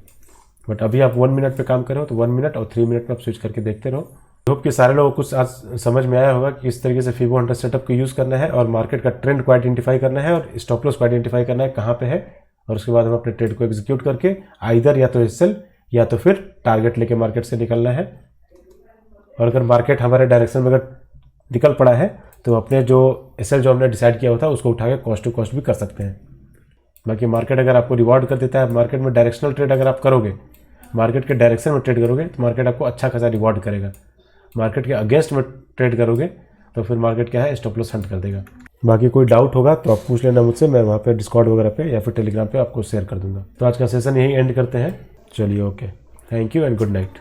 बट अभी आप 1 मिनट पे काम कर रहे हो तो 1 मिनट और 3 मिनट में आप स्विच करके देखते रहो। होप कि सारे लोगों को कुछ आज समझ में आया होगा कि किस तरीके से फिबो हंटर सेटअप को यूज़ करना है और मार्केट का ट्रेंड को आइडेंटिफाई करना है और स्टॉप लॉस को आइडेंटिफाई करना है कहाँ पे है, और उसके बाद हम अपने ट्रेड को एग्जीक्यूट करके आइदर या तो SL या तो फिर टारगेट लेके मार्केट से निकलना है। और अगर मार्केट हमारे डायरेक्शन में अगर निकल पड़ा है तो अपने जो SL जो हमने डिसाइड किया होता है उसको उठा के कॉस्ट टू कॉस्ट भी कर सकते हैं। बाकी मार्केट अगर आपको रिवॉर्ड कर देता है, मार्केट में डायरेक्शनल ट्रेड अगर आप करोगे, मार्केट के डायरेक्शन में ट्रेड करोगे तो मार्केट आपको अच्छा खासा रिवॉर्ड करेगा। मार्केट के अगेंस्ट में ट्रेड करोगे तो फिर मार्केट क्या है स्टॉप लॉस हंट कर देगा। बाकी कोई डाउट होगा तो आप पूछ लेना मुझसे, मैं वहाँ पे डिस्कॉर्ड वगैरह पे या फिर टेलीग्राम पे आपको शेयर कर दूंगा। तो आज का सेशन यही एंड करते हैं। चलिए okay, thank you and good night.